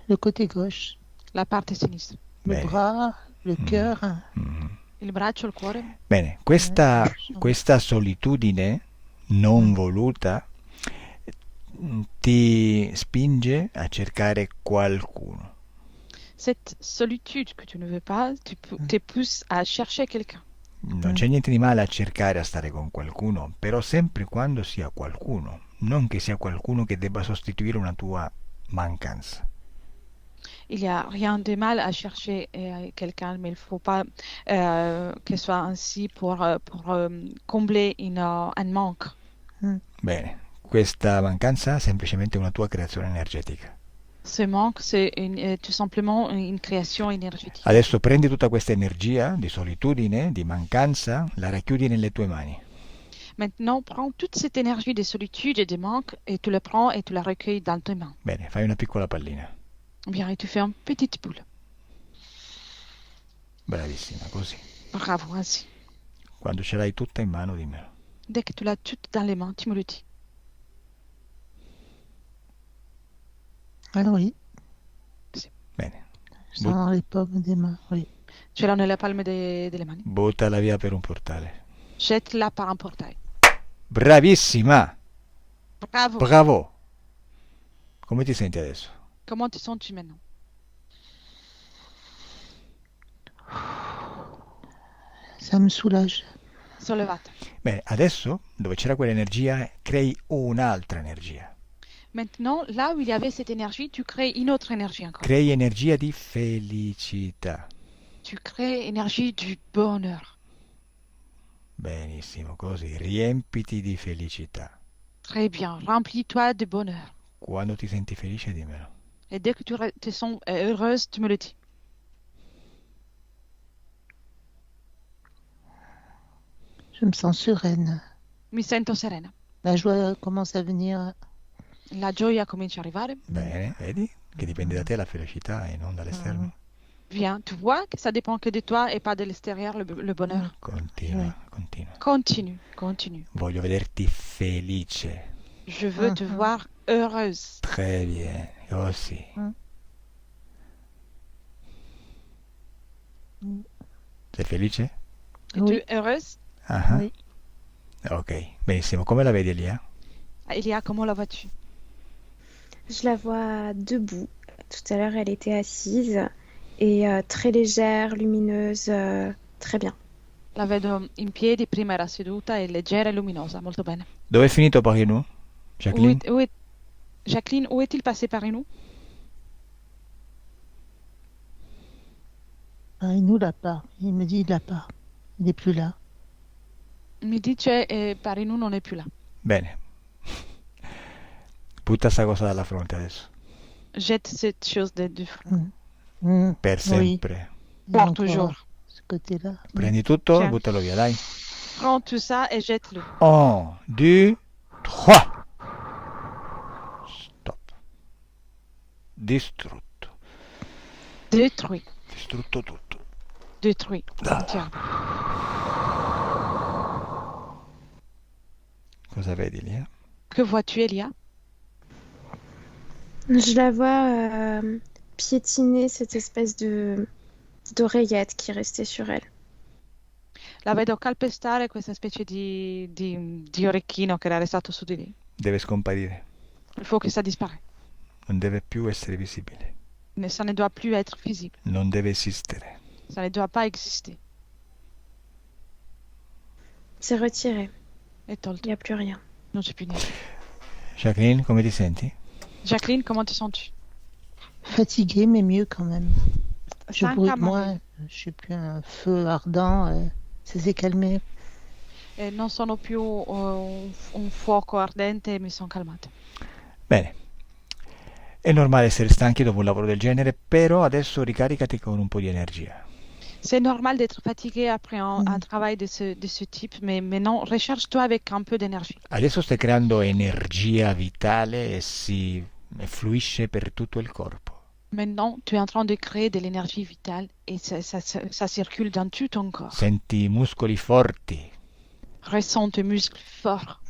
Le côté gauche. La parte sinistra. Le Bene. bras, le cœur. Il braccio, il cuore. Bene, questa solitudine non voluta ti spinge a cercare qualcuno. Cette solitude que tu ne veux pas te pousse à chercher quelqu'un. Non c'è niente di male a cercare a stare con qualcuno, però sempre quando sia qualcuno, non che sia qualcuno che debba sostituire una tua mancanza. Il n'y a rien de mal à chercher quelqu'un, mais il ne faut pas que ce soit ainsi pour combler un manque. Bene, questa mancanza è semplicemente una tua creazione energetica. Ce manque, c'est tout simplement une création énergétique. Adesso prendi tutta questa energia di solitudine, di mancanza, la racchiudi nelle tue mani. Maintenant, prends toute cette énergie de solitude et de manque et tu la prends et tu la recueilles dans tes mains. Bene, fai una piccola pallina. Bien, et tu fais une petite boule. Bravissima, così. Bravo, ainsi. Quando ce l'hai tutta in mano, dimmelo. Dès que tu l'as toute dans les mains, tu me le dis. Ah oui, Bene, je sens dans les pommes des mains, oui. Ce l'ho nella palme delle mani. buttala via per un portale. Jette-la par un portail. Bravissima! Bravo. Bravo! Come ti senti adesso? Comment te sens-tu maintenant? Ça me soulage. Sollevata. Bene, adesso, dove c'era quell'energia, crei un'altra energia. Maintenant, là où il y avait cette énergie, tu crées une autre énergie encore. Crei energia di felicità. Tu crées énergie du bonheur. Benissimo, così, riempiti di felicità. Très bien. Remplis-toi de bonheur. Quando ti senti felice, dimmelo. Et dès que tu te sens heureuse, tu me le dis. Je me sens sereine. Mi sento serena. La joie commence à venir. La gioia comincia a arrivare. Bene, vedi? Che dipende da te la felicità e non dall'esterno. Bien, tu vois que ça dépend que de toi et pas de l'extérieur, le bonheur. Continua, continua. Continue, continue. Voglio vederti felice. Je veux te voir heureuse. Très bien, così. Sei felice? Oui. Es-tu heureuse? Ah, Oui. ok, benissimo. Come la vedi Elia? Elia, comment la vois-tu? Je la vois debout. Tout à l'heure, elle était assise et très légère, lumineuse, très bien. La vedo in piedi, prima era seduta e leggera e luminosa, molto bene. Dove è finito Parinu? Jacqueline? Jacqueline, où est-il passé par nous? Ah, il nous l'a pas. Il me dit il l'a pas. Il n'est plus là. Mi dice par nous non è più là. Bene. Butta sta cosa dalla fronte adesso. Jette cette chose du front. Per sempre. Il y a Pour encore toujours. Ce côté-là. Prendi tutto e Tiens. buttalo via, dai. Prends tout ça et jette-le. 1, 2, 3. Stop. Distrutto. Détruis. Distrutto tutto. Détruis. Ah. Tiens. Cosa vedi lì? Que vois-tu, Elia? Je la vois piétiner cette espèce d'oreillette qui restait sur elle. La vedo calpestare questa specie di orecchino che era restato su di lei. Deve scomparire. Il faut que ça disparaisse. Non deve più essere visibile. Mais ça ne doit plus être visible. Non deve esistere. Ça ne doit pas exister. C'est retiré. È Il tolto. n'y a plus rien. Non c'è più niente. Jacqueline, come ti senti? Jacqueline, comment te sens-tu? Fatiguée, mais mieux quand même. Je Stanca, brûle ma moins. Je suis plus un feu ardent. Ça s'est calmé. non sono più un fuoco ardente e mi sono calmata. Bene. È normale essere stanchi dopo un lavoro del genere, però adesso ricaricati con un po' di energia. C'est normal d'être fatigué après un travail de ce type, mais maintenant, recharge-toi avec un peu d'énergie. Adesso stai creando energia vitale e fluisce per tutto il corpo. Maintenant, tu es en train de créer de l'énergie vitale et ça circule dans tout ton corps. Senti i muscoli forti. Ressens tes muscles forts.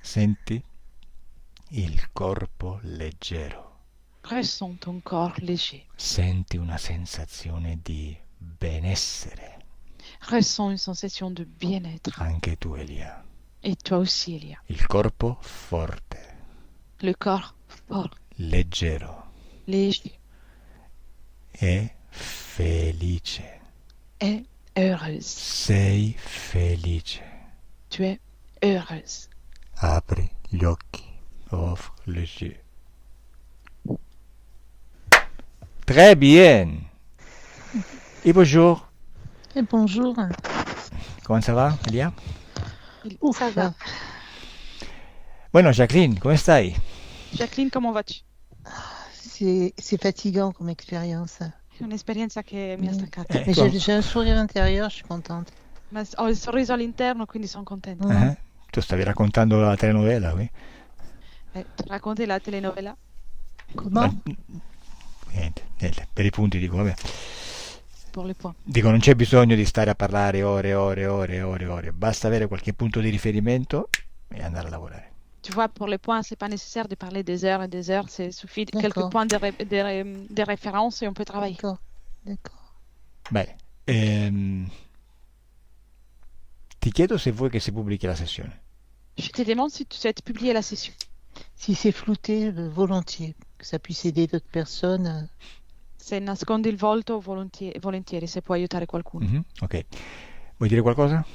Senti il corpo leggero. Ressens ton corps léger. Senti una sensazione di benessere. Ressens une sensation de bien-être. Anche tu, Elia. Et toi aussi, Elia. Il corpo forte, Le corps fort, leggero léger e felice. et heureuse. Sei felice. Tu es heureuse. Apri gli occhi. Ouvre les yeux. Très bien. Et bonjour. Et bonjour. Comment ça va, Elia? Ouf, Ça va. Bueno, Jacqueline, come stai? Jacqueline, comment vas-tu? c'est fatigant comme expérience. È un'esperienza che mi ha stancato. Mais j'ai un sourire intérieur, je suis contente. Ma ho il sorriso all'interno, quindi sono contenta. Mm. Tu stavi raccontando la telenovela qui? Tu racconti la telenovela? Comment? Niente, per i punti dico, vabbè. Pour les points. Dico, non c'è bisogno di stare a parlare ore e ore e ore e ore e ore, basta avere qualche punto di riferimento e andare a lavorare. Tu vois, pour les points, c'est pas nécessaire de parler des heures et des heures. Il suffit de D'accord. quelques points de référence et on peut travailler. D'accord. Bene, ti chiedo se vuoi che si pubblichi la sessione. Je te demande si tu souhaites publier la session. Si c'est flouté, volontiers. Que ça puisse aider d'autres personnes. Se nascondi il volto, volentieri, se può aiutare qualcuno. Mhm, ok. Vuoi dire qualcosa?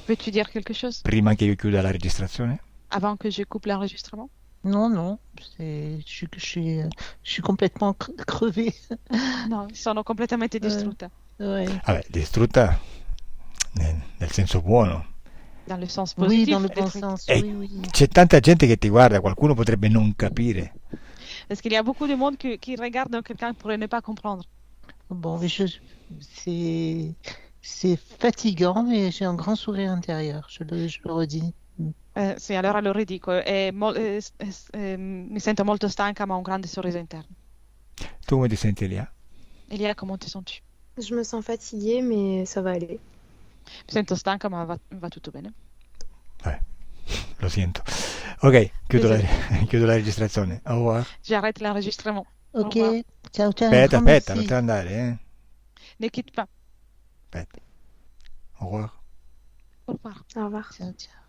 Peux-tu dire quelque chose Prima che io chiuda la registrazione? avant que je coupe l'enregistrement? Non. Je suis complètement crevée. No, sono completamente distrutta, Ouais. Vabbè, distrutta nel senso buono. dans le sens Oui, positif. dans le bon électrique. sens. Eh, Oui. C'è tanta gente che ti guarda, qualcuno potrebbe non capire. Parce qu'il y a beaucoup de monde qui regarde quelqu'un pour ne pas comprendre. Bon, mais c'est fatigant, mais j'ai un grand sourire intérieur, je le redis. Sì, allora lo ridico, mi sento molto stanca ma ho un grande sorriso interno. Tu come ti senti, Elia? Elia, comment te sens-tu? Je me sens fatiguée, mais ça va aller. Mi sento stanca ma va tutto bene. Lo sento. Ok, chiudo la registrazione. Au revoir. J'arrête l'enregistrement. Au Ok, revoir. ciao, ciao. Aspetta, un grand non merci. te ne andare, Ne quitte pas. Aspetta. Au revoir. Au revoir. Au revoir. Ciao, ciao.